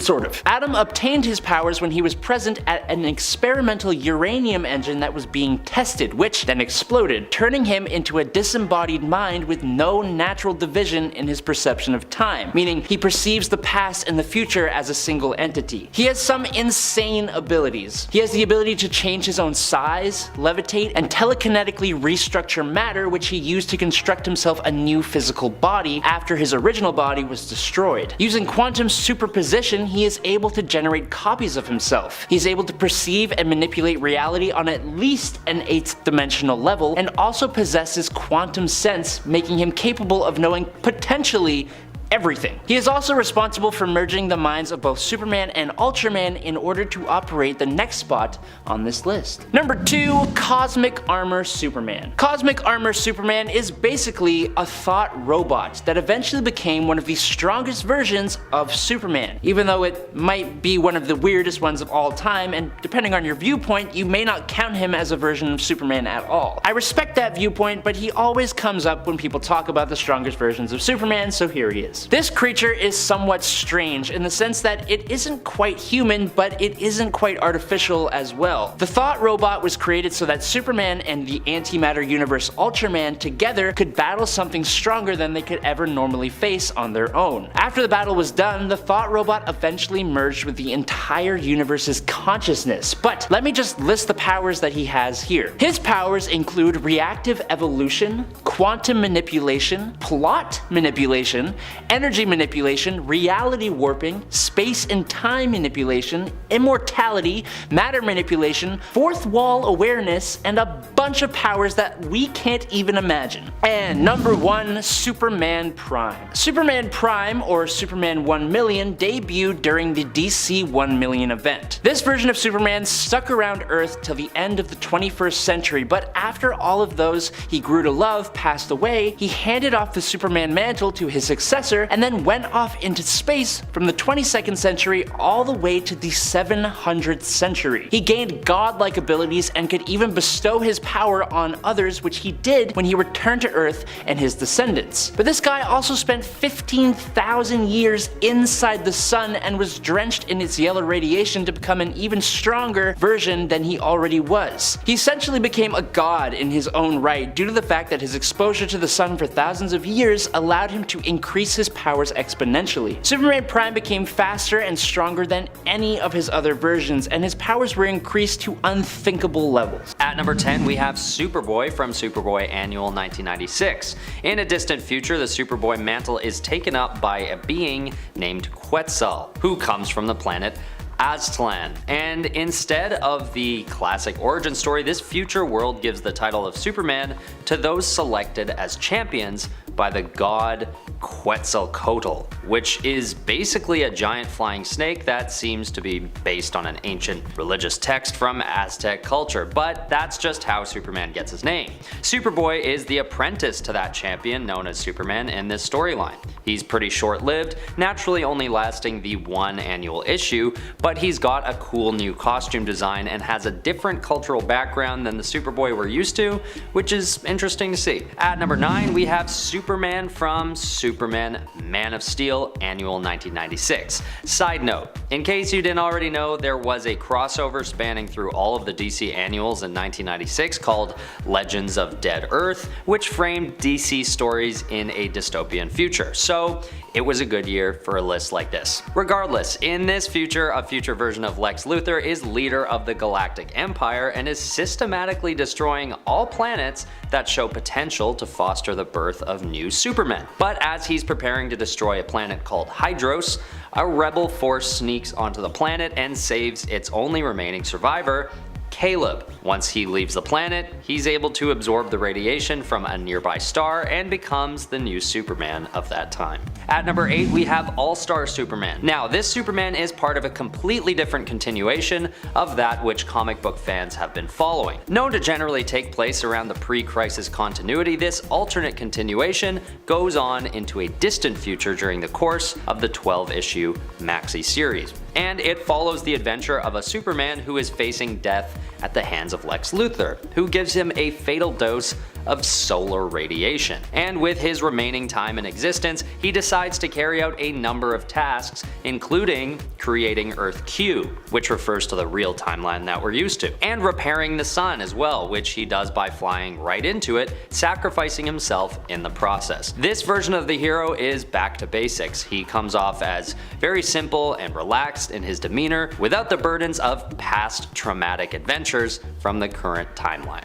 Sort of. Adam obtained his powers when he was present at an experimental uranium engine that was being tested, which then exploded, turning him into a disembodied mind with no natural division in his perception of time, meaning he perceives the past and the future as a single entity. He has some insane abilities. He has the ability to change his own size, levitate, and telekinetically restructure matter, which he used to construct himself a new physical body after his original body was destroyed. Using quantum superposition, he is able to generate copies of himself. He's able to perceive and manipulate reality on at least an 8th dimensional level, and also possesses quantum sense, making him capable of knowing potentially everything. He is also responsible for merging the minds of both Superman and Ultraman in order to operate the next spot on this list. Number 2. Cosmic Armor Superman. Cosmic Armor Superman is basically a thought robot that eventually became one of the strongest versions of Superman, even though it might be one of the weirdest ones of all time, and depending on your viewpoint, you may not count him as a version of Superman at all. I respect that viewpoint, but he always comes up when people talk about the strongest versions of Superman, so here he is. This creature is somewhat strange in the sense that it isn't quite human, but it isn't quite artificial as well. The Thought robot was created so that Superman and the antimatter universe Ultraman together could battle something stronger than they could ever normally face on their own. After the battle was done, the Thought robot eventually merged with the entire universe's consciousness, but let me just list the powers that he has here. His powers include reactive evolution, quantum manipulation, plot manipulation, energy manipulation, reality warping, space and time manipulation, immortality, matter manipulation, fourth wall awareness, and a bunch of powers that we can't even imagine. And number 1, Superman Prime. Superman Prime, or Superman 1 million, debuted during the DC 1 million event. This version of Superman stuck around Earth till the end of the 21st century, but after all of those he grew to love passed away, he handed off the Superman mantle to his successor and then went off into space from the 22nd century all the way to the 700th century. He gained godlike abilities and could even bestow his power on others, which he did when he returned to Earth and his descendants. But this guy also spent 15,000 years inside the sun and was drenched in its yellow radiation to become an even stronger version than he already was. He essentially became a god in his own right due to the fact that his exposure to the sun for thousands of years allowed him to increase his powers exponentially. Superman Prime became faster and stronger than any of his other versions, and his powers were increased to unthinkable levels. At number 10, we have Superboy from Superboy Annual 1996. In a distant future, the Superboy mantle is taken up by a being named Quetzal, who comes from the planet Aztlan. And instead of the classic origin story, this future world gives the title of Superman to those selected as champions by the god Quetzalcoatl, which is basically a giant flying snake that seems to be based on an ancient religious text from Aztec culture, but that's just how Superman gets his name. Superboy is the apprentice to that champion known as Superman in this storyline. He's pretty short-lived, naturally only lasting the one annual issue, but he's got a cool new costume design and has a different cultural background than the Superboy we're used to, which is interesting to see. At number 9, we have Superman from Superman Man of Steel Annual 1996. Side note, in case you didn't already know, there was a crossover spanning through all of the DC annuals in 1996 called Legends of Dead Earth, which framed DC stories in a dystopian future. So it was a good year for a list like this. Regardless, in this future, a future version of Lex Luthor is leader of the Galactic Empire and is systematically destroying all planets that show potential to foster the birth of new new Superman. But as he's preparing to destroy a planet called Hydros, a rebel force sneaks onto the planet and saves its only remaining survivor, Caleb. Once he leaves the planet, he's able to absorb the radiation from a nearby star and becomes the new Superman of that time. At number 8, we have All-Star Superman. Now, this Superman is part of a completely different continuation of that which comic book fans have been following. Known to generally take place around the pre-crisis continuity, this alternate continuation goes on into a distant future during the course of the 12-issue maxi series. And it follows the adventure of a Superman who is facing death at the hands of Lex Luthor, who gives him a fatal dose of solar radiation. And with his remaining time in existence, he decides to carry out a number of tasks, including creating Earth Q, which refers to the real timeline that we're used to, and repairing the sun as well, which he does by flying right into it, sacrificing himself in the process. This version of the hero is back to basics. He comes off as very simple and relaxed in his demeanor, without the burdens of past traumatic adventures from the current timeline.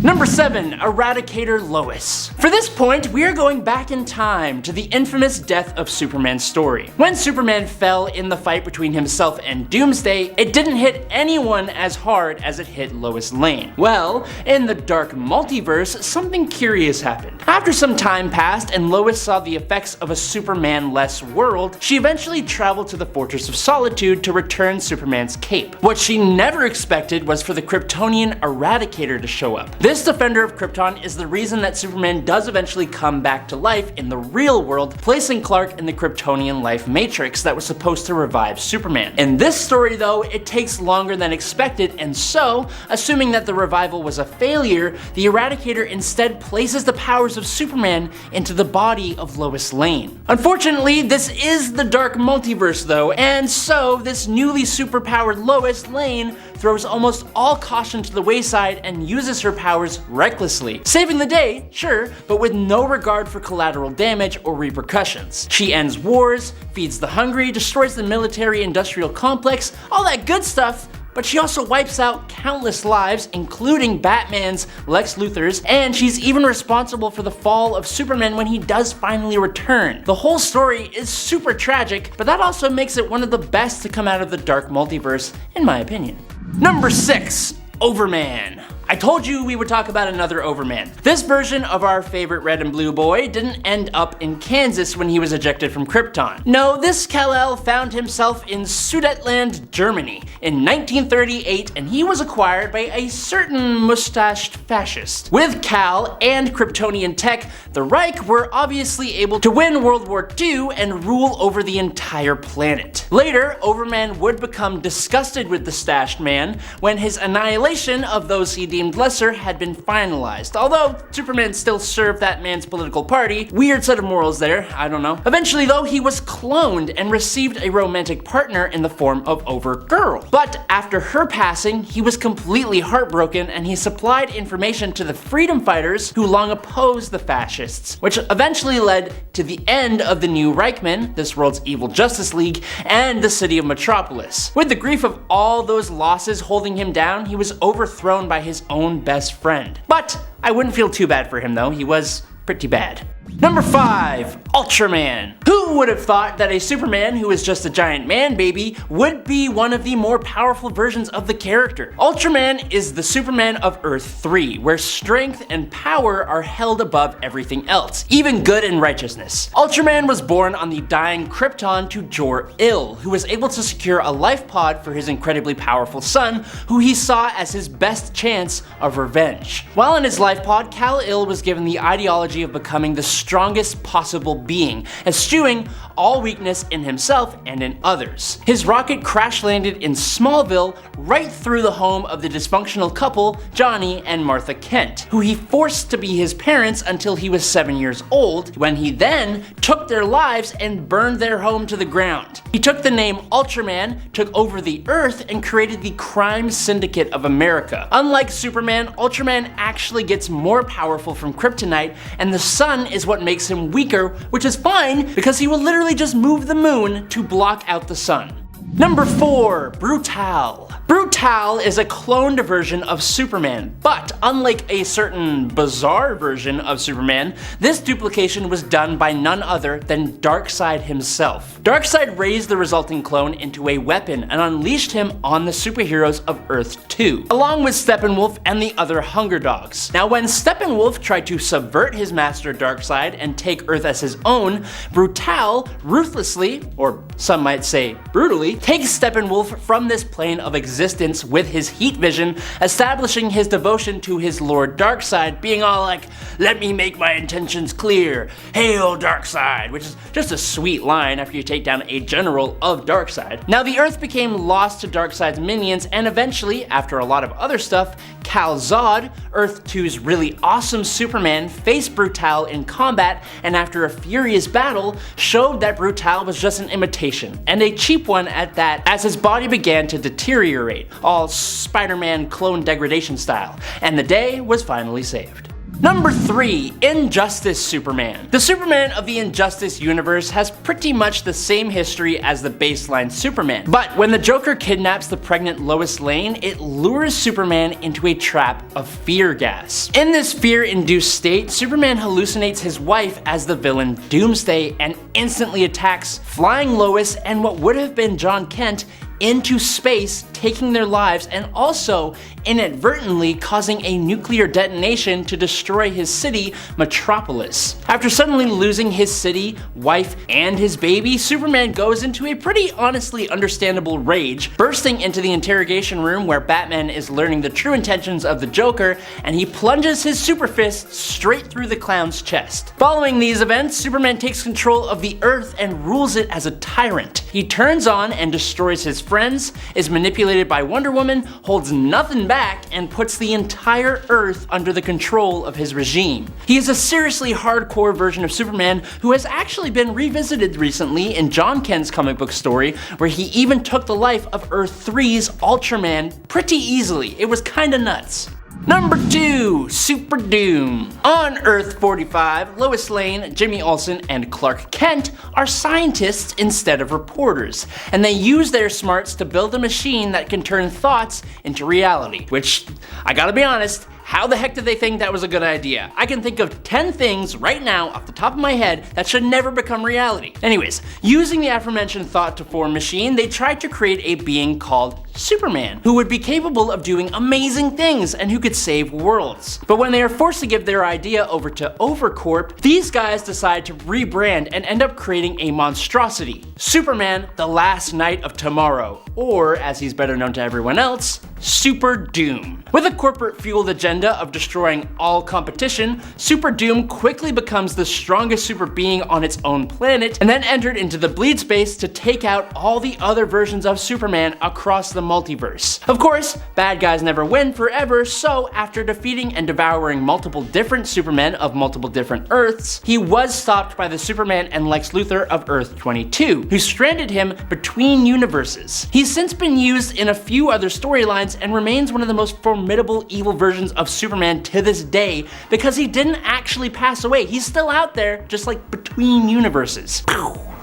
Number 7, Eradicator Lois. For this point, we are going back in time to the infamous Death of Superman story. When Superman fell in the fight between himself and Doomsday, it didn't hit anyone as hard as it hit Lois Lane. Well, in the dark multiverse, something curious happened. After some time passed and Lois saw the effects of a Superman-less world, she eventually traveled to the Fortress of Solitude to return Superman's cape. What she never expected was for the Kryptonian Eradicator to show up. This defender of Krypton is the reason that Superman does eventually come back to life in the real world, placing Clark in the Kryptonian life matrix that was supposed to revive Superman. In this story though, it takes longer than expected, and so, assuming that the revival was a failure, the Eradicator instead places the powers of Superman into the body of Lois Lane. Unfortunately, this is the dark multiverse though, and so this newly superpowered Lois Lane throws almost all caution to the wayside and uses her powers recklessly. Saving the day, sure, but with no regard for collateral damage or repercussions. She ends wars, feeds the hungry, destroys the military-industrial complex, all that good stuff, but she also wipes out countless lives, including Batman's, Lex Luthor's, and she's even responsible for the fall of Superman when he does finally return. The whole story is super tragic, but that also makes it one of the best to come out of the dark multiverse, in my opinion. Number 6, Overman. I told you we would talk about another Overman. This version of our favorite red and blue boy didn't end up in Kansas when he was ejected from Krypton. No, this Kal-El found himself in Sudetenland, Germany in 1938, and he was acquired by a certain mustached fascist. With Kal and Kryptonian tech, the Reich were obviously able to win World War II and rule over the entire planet. Later, Overman would become disgusted with the stashed man when his annihilation of those he deemed lesser had been finalized. Although Superman still served that man's political party, weird set of morals there, I don't know. Eventually though, he was cloned and received a romantic partner in the form of Overgirl. But after her passing, he was completely heartbroken and he supplied information to the freedom fighters who long opposed the fascists, which eventually led to the end of the new Reichman, this world's evil Justice League, and the city of Metropolis. With the grief of all those losses holding him down, he was overthrown by his own best friend. But I wouldn't feel too bad for him though, he was pretty bad. Number 5, Ultraman. Who would have thought that a Superman who is just a giant man baby would be one of the more powerful versions of the character? Ultraman is the Superman of Earth 3, where strength and power are held above everything else, even good and righteousness. Ultraman was born on the dying Krypton to Jor-Il, who was able to secure a life pod for his incredibly powerful son, who he saw as his best chance of revenge. While in his life pod, Kal-El was given the ideology of becoming the strongest possible being, eschewing all weakness in himself and in others. His rocket crash landed in Smallville, right through the home of the dysfunctional couple, Johnny and Martha Kent, who he forced to be his parents until he was 7 years old, when he then took their lives and burned their home to the ground. He took the name Ultraman, took over the Earth, and created the crime syndicate of America. Unlike Superman, Ultraman actually gets more powerful from kryptonite, and the sun is what makes him weaker, which is fine because he will literally just move the moon to block out the sun. Number 4, Brutal. Brutal is a cloned version of Superman, but unlike a certain bizarre version of Superman, this duplication was done by none other than Darkseid himself. Darkseid raised the resulting clone into a weapon and unleashed him on the superheroes of Earth 2, along with Steppenwolf and the other Hunger Dogs. Now when Steppenwolf tried to subvert his master Darkseid and take Earth as his own, Brutal ruthlessly, or some might say brutally, takes Steppenwolf from this plane of existence with his heat vision, establishing his devotion to his Lord Darkseid, being all like, "Let me make my intentions clear, hail Darkseid," which is just a sweet line after you take down a general of Darkseid. Now the Earth became lost to Darkseid's minions, and eventually, after a lot of other stuff, Kal-Zod, Earth 2's really awesome Superman, faced Brutal in combat, and after a furious battle, showed that Brutal was just an imitation, and a cheap one at that, as his body began to deteriorate, all Spider-Man clone degradation style, and the day was finally saved. Number 3, Injustice Superman. The Superman of the Injustice universe has pretty much the same history as the baseline Superman, but when the Joker kidnaps the pregnant Lois Lane, it lures Superman into a trap of fear gas. In this fear-induced state, Superman hallucinates his wife as the villain Doomsday and instantly attacks, flying Lois and what would have been John Kent into space, taking their lives, and also inadvertently causing a nuclear detonation to destroy his city, Metropolis. After suddenly losing his city, wife, and his baby, Superman goes into a pretty honestly understandable rage, bursting into the interrogation room where Batman is learning the true intentions of the Joker, and he plunges his super fist straight through the clown's chest. Following these events, Superman takes control of the Earth and rules it as a tyrant. He turns on and destroys his friends, is manipulated by Wonder Woman, holds nothing back, and puts the entire Earth under the control of his regime. He is a seriously hardcore version of Superman who has actually been revisited recently in John Kent's comic book story, where he even took the life of Earth 3's Ultraman pretty easily. It was kinda nuts. Number 2, Super Doom. On Earth 45, Lois Lane, Jimmy Olsen, and Clark Kent are scientists instead of reporters, and they use their smarts to build a machine that can turn thoughts into reality, which, I gotta be honest, how the heck did they think that was a good idea? I can think of 10 things right now off the top of my head that should never become reality. Anyways, using the aforementioned thought to form machine, they tried to create a being called Superman, who would be capable of doing amazing things and who could save worlds. But when they are forced to give their idea over to Overcorp, these guys decide to rebrand and end up creating a monstrosity, Superman, the Last Knight of Tomorrow, or as he's better known to everyone else, Super Doom. With a corporate-fueled agenda of destroying all competition, Super Doom quickly becomes the strongest super being on its own planet, and then entered into the bleed space to take out all the other versions of Superman across the multiverse. Of course, bad guys never win forever, so after defeating and devouring multiple different Supermen of multiple different Earths, he was stopped by the Superman and Lex Luthor of Earth 22, who stranded him between universes. He's since been used in a few other storylines and remains one of the most formidable evil versions of Superman to this day because he didn't actually pass away. He's still out there, just like between universes.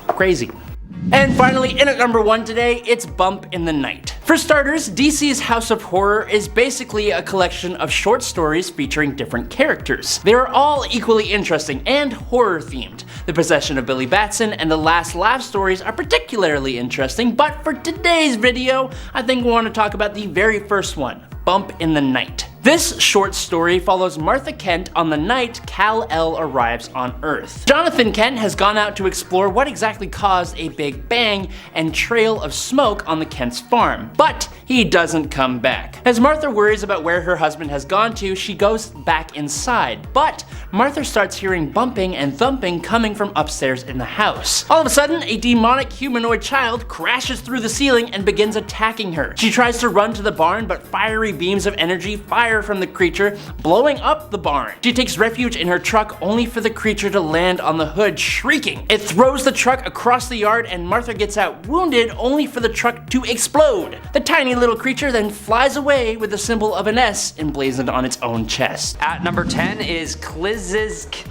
Crazy. And finally, in at number 1 today, it's Bump in the Night. For starters, DC's House of Horror is basically a collection of short stories featuring different characters. They are all equally interesting and horror themed. The Possession of Billy Batson and the Last Laugh stories are particularly interesting, but for today's video, I think we want to talk about the very first one, Bump in the Night. This short story follows Martha Kent on the night Kal-El arrives on Earth. Jonathan Kent has gone out to explore what exactly caused a big bang and trail of smoke on the Kent's farm, but he doesn't come back. As Martha worries about where her husband has gone to, she goes back inside, but Martha starts hearing bumping and thumping coming from upstairs in the house. All of a sudden, a demonic humanoid child crashes through the ceiling and begins attacking her. She tries to run to the barn, but fiery beams of energy fire from the creature, blowing up the barn. She takes refuge in her truck only for the creature to land on the hood, shrieking. It throws the truck across the yard and Martha gets out wounded only for the truck to explode. The tiny little creature then flies away with the symbol of an S emblazoned on its own chest. At number 10 is Klitzplik.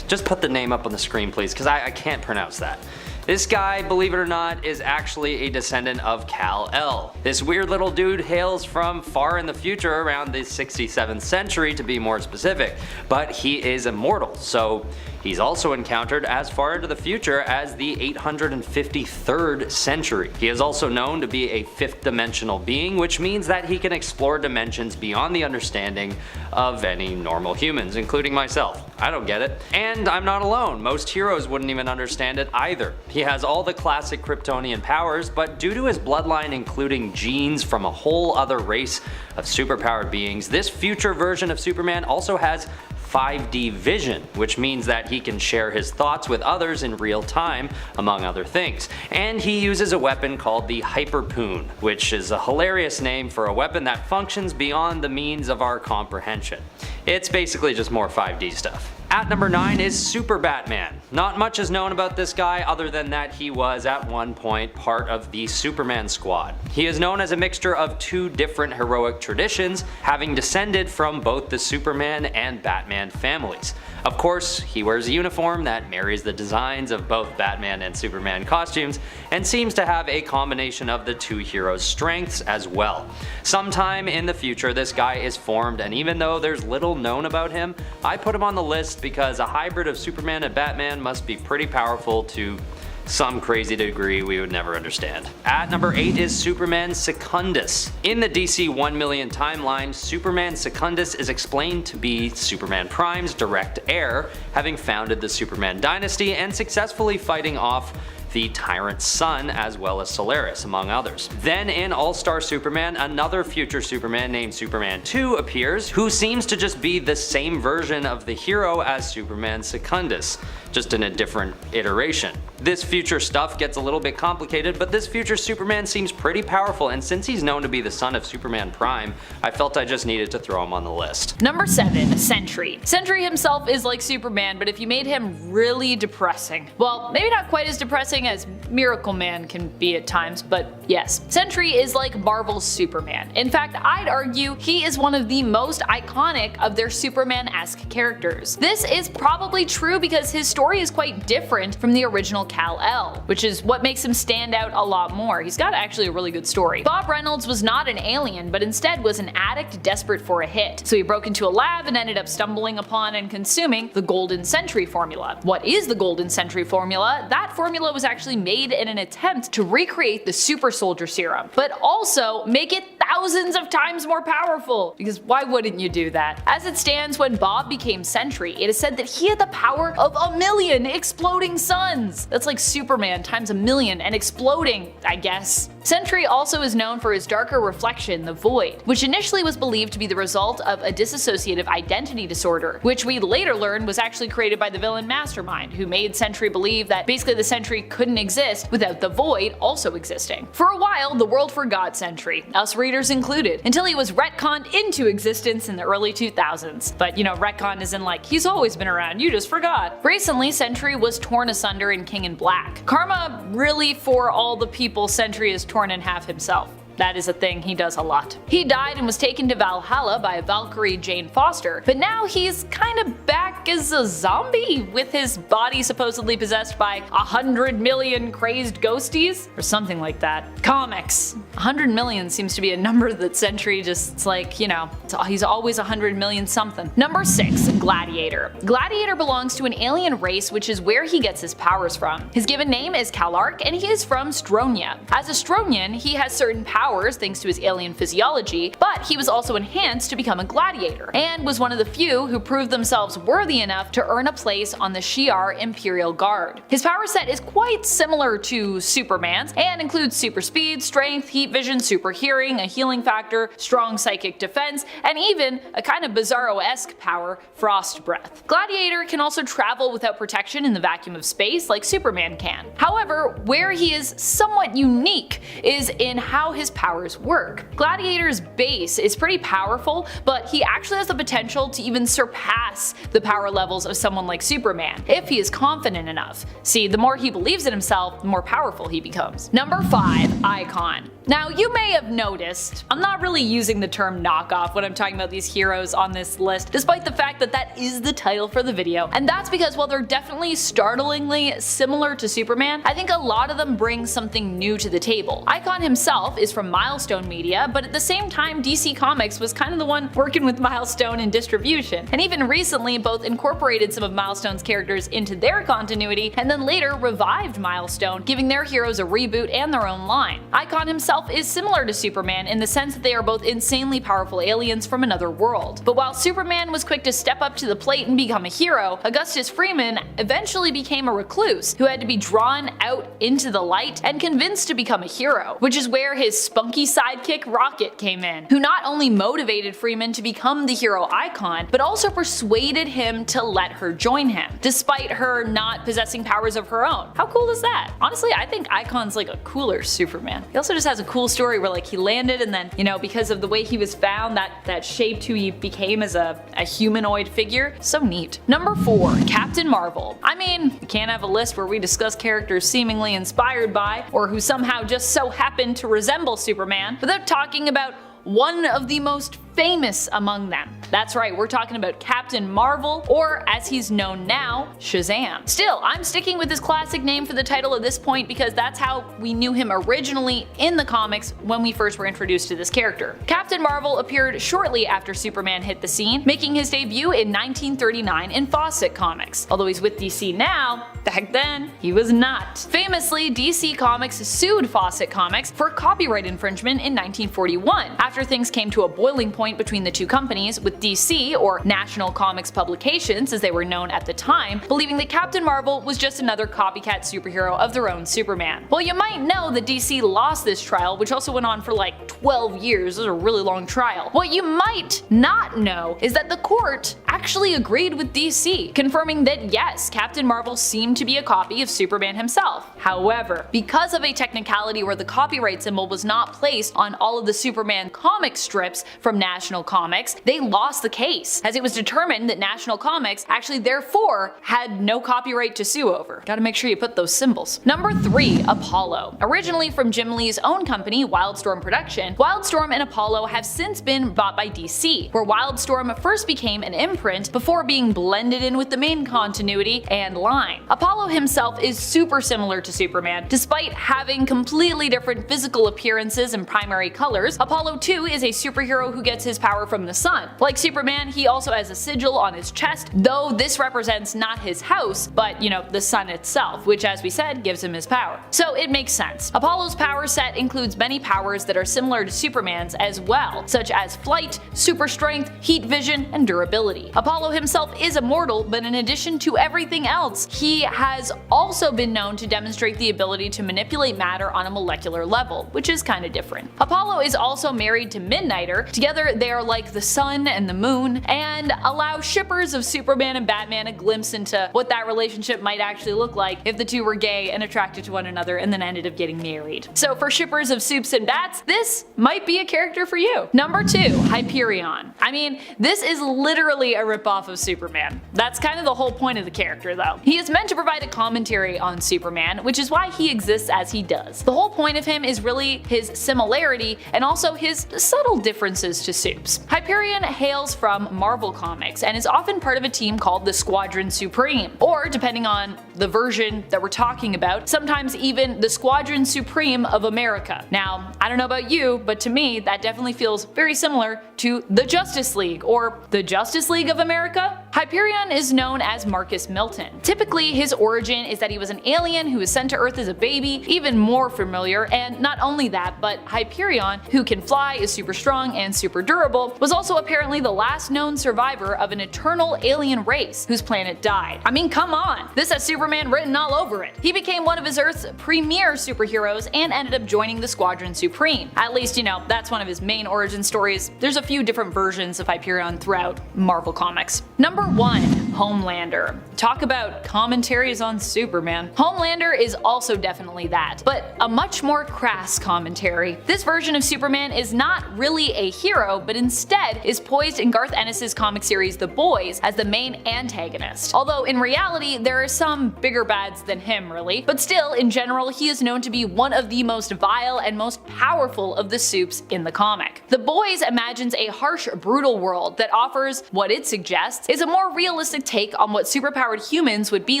Just put the name up on the screen, please, because I can't pronounce that. This guy, believe it or not, is actually a descendant of Kal-El. This weird little dude hails from far in the future, around the 67th century to be more specific, but he is immortal, so he's also encountered as far into the future as the 853rd century. He is also known to be a fifth dimensional being, which means that he can explore dimensions beyond the understanding of any normal humans, including myself. I don't get it. And I'm not alone, most heroes wouldn't even understand it either. He has all the classic Kryptonian powers, but due to his bloodline including genes from a whole other race of superpowered beings, this future version of Superman also has 5D vision, which means that he can share his thoughts with others in real time, among other things. And he uses a weapon called the Hyperpoon, which is a hilarious name for a weapon that functions beyond the means of our comprehension. It's basically just more 5D stuff. At number 9 is Super Batman. Not much is known about this guy other than that he was at one point part of the Superman squad. He is known as a mixture of two different heroic traditions, having descended from both the Superman and Batman families. Of course, he wears a uniform that marries the designs of both Batman and Superman costumes, and seems to have a combination of the two heroes' strengths as well. Sometime in the future this guy is formed, and even though there's little known about him, I put him on the list because a hybrid of Superman and Batman must be pretty powerful to some crazy degree we would never understand. At number 8 is Superman Secundus. In the DC 1 million timeline, Superman Secundus is explained to be Superman Prime's direct heir, having founded the Superman dynasty and successfully fighting off the Tyrant's son, as well as Solaris, among others. Then in All-Star Superman, another future Superman named Superman 2 appears, who seems to just be the same version of the hero as Superman Secundus, just in a different iteration. This future stuff gets a little bit complicated, but this future Superman seems pretty powerful, and since he's known to be the son of Superman Prime, I felt I just needed to throw him on the list. Number 7, Sentry. Sentry himself is like Superman, but if you made him really depressing. Well, maybe not quite as depressing as Miracle Man can be at times, but yes. Sentry is like Marvel's Superman. In fact, I'd argue he is one of the most iconic of their Superman-esque characters. This is probably true because his story is quite different from the original Kal-El, which is what makes him stand out a lot more. He's got actually a really good story. Bob Reynolds was not an alien, but instead was an addict desperate for a hit. So he broke into a lab and ended up stumbling upon and consuming the Golden Sentry formula. What is the Golden Sentry formula? That formula was actually made in an attempt to recreate the super soldier serum, but also make it thousands of times more powerful, because why wouldn't you do that? As it stands, when Bob became Sentry, it is said that he had the power of 1,000,000 exploding suns. That's like Superman times 1,000,000 and exploding, I guess. Sentry also is known for his darker reflection, the Void, which initially was believed to be the result of a dissociative identity disorder, which we later learned was actually created by the villain Mastermind, who made Sentry believe that basically the Sentry couldn't exist without the Void also existing. For a while, the world forgot Sentry, us readers included, until he was retconned into existence in the early 2000s. But you know, retcon isn't like he's always been around, you just forgot. Recently, Sentry was torn asunder in King in Black. Karma really for all the people Sentry is torn in half himself. That is a thing he does a lot. He died and was taken to Valhalla by Valkyrie Jane Foster, but now he's kind of back as a zombie, with his body supposedly possessed by 100 million crazed ghosties, or something like that. Comics. 100 million seems to be a number that Sentry just, it's like, you know, he's always 100 million something. Number 6, Gladiator. Gladiator belongs to an alien race, which is where he gets his powers from. His given name is Kalark, and he is from Stronia. As a Stronian, he has certain powers thanks to his alien physiology, but he was also enhanced to become a gladiator, and was one of the few who proved themselves worthy enough to earn a place on the Shi'ar Imperial Guard. His power set is quite similar to Superman's, and includes super speed, strength, heat vision, super hearing, a healing factor, strong psychic defense, and even a kind of Bizarro-esque power, frost breath. Gladiator can also travel without protection in the vacuum of space like Superman can. However, where he is somewhat unique is in how his powers work. Gladiator's base is pretty powerful, but he actually has the potential to even surpass the power power levels of someone like Superman, if he is confident enough. See, the more he believes in himself, the more powerful he becomes. Number 5. Icon. Now, you may have noticed, I'm not really using the term knockoff when I'm talking about these heroes on this list, despite the fact that that is the title for the video, and that's because while they're definitely startlingly similar to Superman, I think a lot of them bring something new to the table. Icon himself is from Milestone Media, but at the same time DC Comics was kind of the one working with Milestone in distribution, and even recently both incorporated some of Milestone's characters into their continuity and then later revived Milestone, giving their heroes a reboot and their own line. Icon himself is similar to Superman in the sense that they are both insanely powerful aliens from another world. But while Superman was quick to step up to the plate and become a hero, Augustus Freeman eventually became a recluse who had to be drawn out into the light and convinced to become a hero, which is where his spunky sidekick Rocket came in, who not only motivated Freeman to become the hero Icon, but also persuaded him to let her join him, despite her not possessing powers of her own. How cool is that? Honestly, I think Icon's like a cooler Superman. He also just has a cool story where like he landed and then, you know, because of the way he was found, that shaped who he became as a humanoid figure. So neat. Number 4. Captain Marvel. I mean, we can't have a list where we discuss characters seemingly inspired by, or who somehow just so happen to resemble Superman, without talking about one of the most famous among them. That's right, we're talking about Captain Marvel, or as he's known now, Shazam. Still, I'm sticking with his classic name for the title at this point because that's how we knew him originally in the comics when we first were introduced to this character. Captain Marvel appeared shortly after Superman hit the scene, making his debut in 1939 in Fawcett Comics. Although he's with DC now, back then, he was not. Famously, DC Comics sued Fawcett Comics for copyright infringement in 1941, after things came to a boiling point between the two companies, with DC, or National Comics Publications as they were known at the time, believing that Captain Marvel was just another copycat superhero of their own Superman. Well, you might know that DC lost this trial, which also went on for like 12 years. This is a really long trial. What you might not know is that the court actually agreed with DC, confirming that yes, Captain Marvel seemed to be a copy of Superman himself. However, because of a technicality where the copyright symbol was not placed on all of the Superman comic strips from National Comics, they lost the case, as it was determined that National Comics actually therefore had no copyright to sue over. Gotta make sure you put those symbols. Number 3. Apollo. Originally from Jim Lee's own company, Wildstorm Production, Wildstorm and Apollo have since been bought by DC, where Wildstorm first became an imprint before being blended in with the main continuity and line. Apollo himself is super similar to Superman, despite having completely different physical appearances and primary colors. Apollo 2 is a superhero who gets his power from the sun. Like Superman, he also has a sigil on his chest, though this represents not his house, but, you know, the sun itself, which as we said, gives him his power. So it makes sense. Apollo's power set includes many powers that are similar to Superman's as well, such as flight, super strength, heat vision, and durability. Apollo himself is immortal, but in addition to everything else, he has also been known to demonstrate the ability to manipulate matter on a molecular level, which is kind of different. Apollo is also married to Midnighter. Together they are like the sun and the moon, and allow shippers of Superman and Batman a glimpse into what that relationship might actually look like if the two were gay and attracted to one another and then ended up getting married. So for shippers of Supes and Bats, this might be a character for you. Number 2. Hyperion. I mean, this is literally a ripoff of Superman. That's kind of the whole point of the character though. He is meant to provide a commentary on Superman, which is why he exists as he does. The whole point of him is really his similarity and also his subtle differences to Supes. Hyperion hails from Marvel Comics and is often part of a team called the Squadron Supreme, or depending on the version that we're talking about, sometimes even the Squadron Supreme of America. Now, I don't know about you, but to me that definitely feels very similar to the Justice League, or the Justice League of America. Hyperion is known as Marcus Milton. Typically, his origin is that he was an alien who was sent to Earth as a baby, even more familiar, and not only that, but Hyperion, who can fly, is super strong, and super durable, was also apparently the last known survivor of an eternal alien race whose planet died. I mean, come on! This has Superman written all over it. He became one of his Earth's premier superheroes and ended up joining the Squadron Supreme. At least, you know, that's one of his main origin stories. There's a few different versions of Hyperion throughout Marvel Comics. Number Number 1. Homelander. Talk about commentaries on Superman. Homelander is also definitely that, but a much more crass commentary. This version of Superman is not really a hero, but instead is poised in Garth Ennis's comic series The Boys as the main antagonist. Although in reality, there are some bigger bads than him really, but still, in general, he is known to be one of the most vile and most powerful of the supes in the comic. The Boys imagines a harsh, brutal world that offers, what it suggests, is a more realistic take on what superpowered humans would be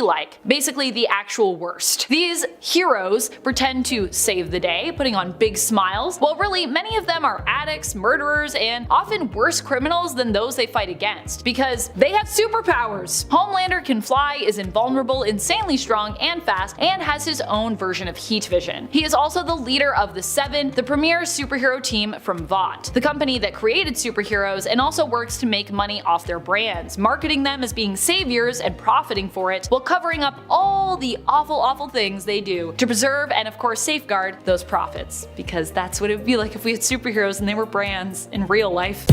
like. Basically the actual worst. These heroes pretend to save the day, putting on big smiles, while really many of them are addicts, murderers, and often worse criminals than those they fight against, because they have superpowers. Homelander can fly, is invulnerable, insanely strong and fast, and has his own version of heat vision. He is also the leader of the Seven, the premier superhero team from Vought, the company that created superheroes and also works to make money off their brands, marketing them as being saviors and profiting for it, while covering up all the awful things they do to preserve and of course safeguard those profits. Because that's what it would be like if we had superheroes and they were brands in real life.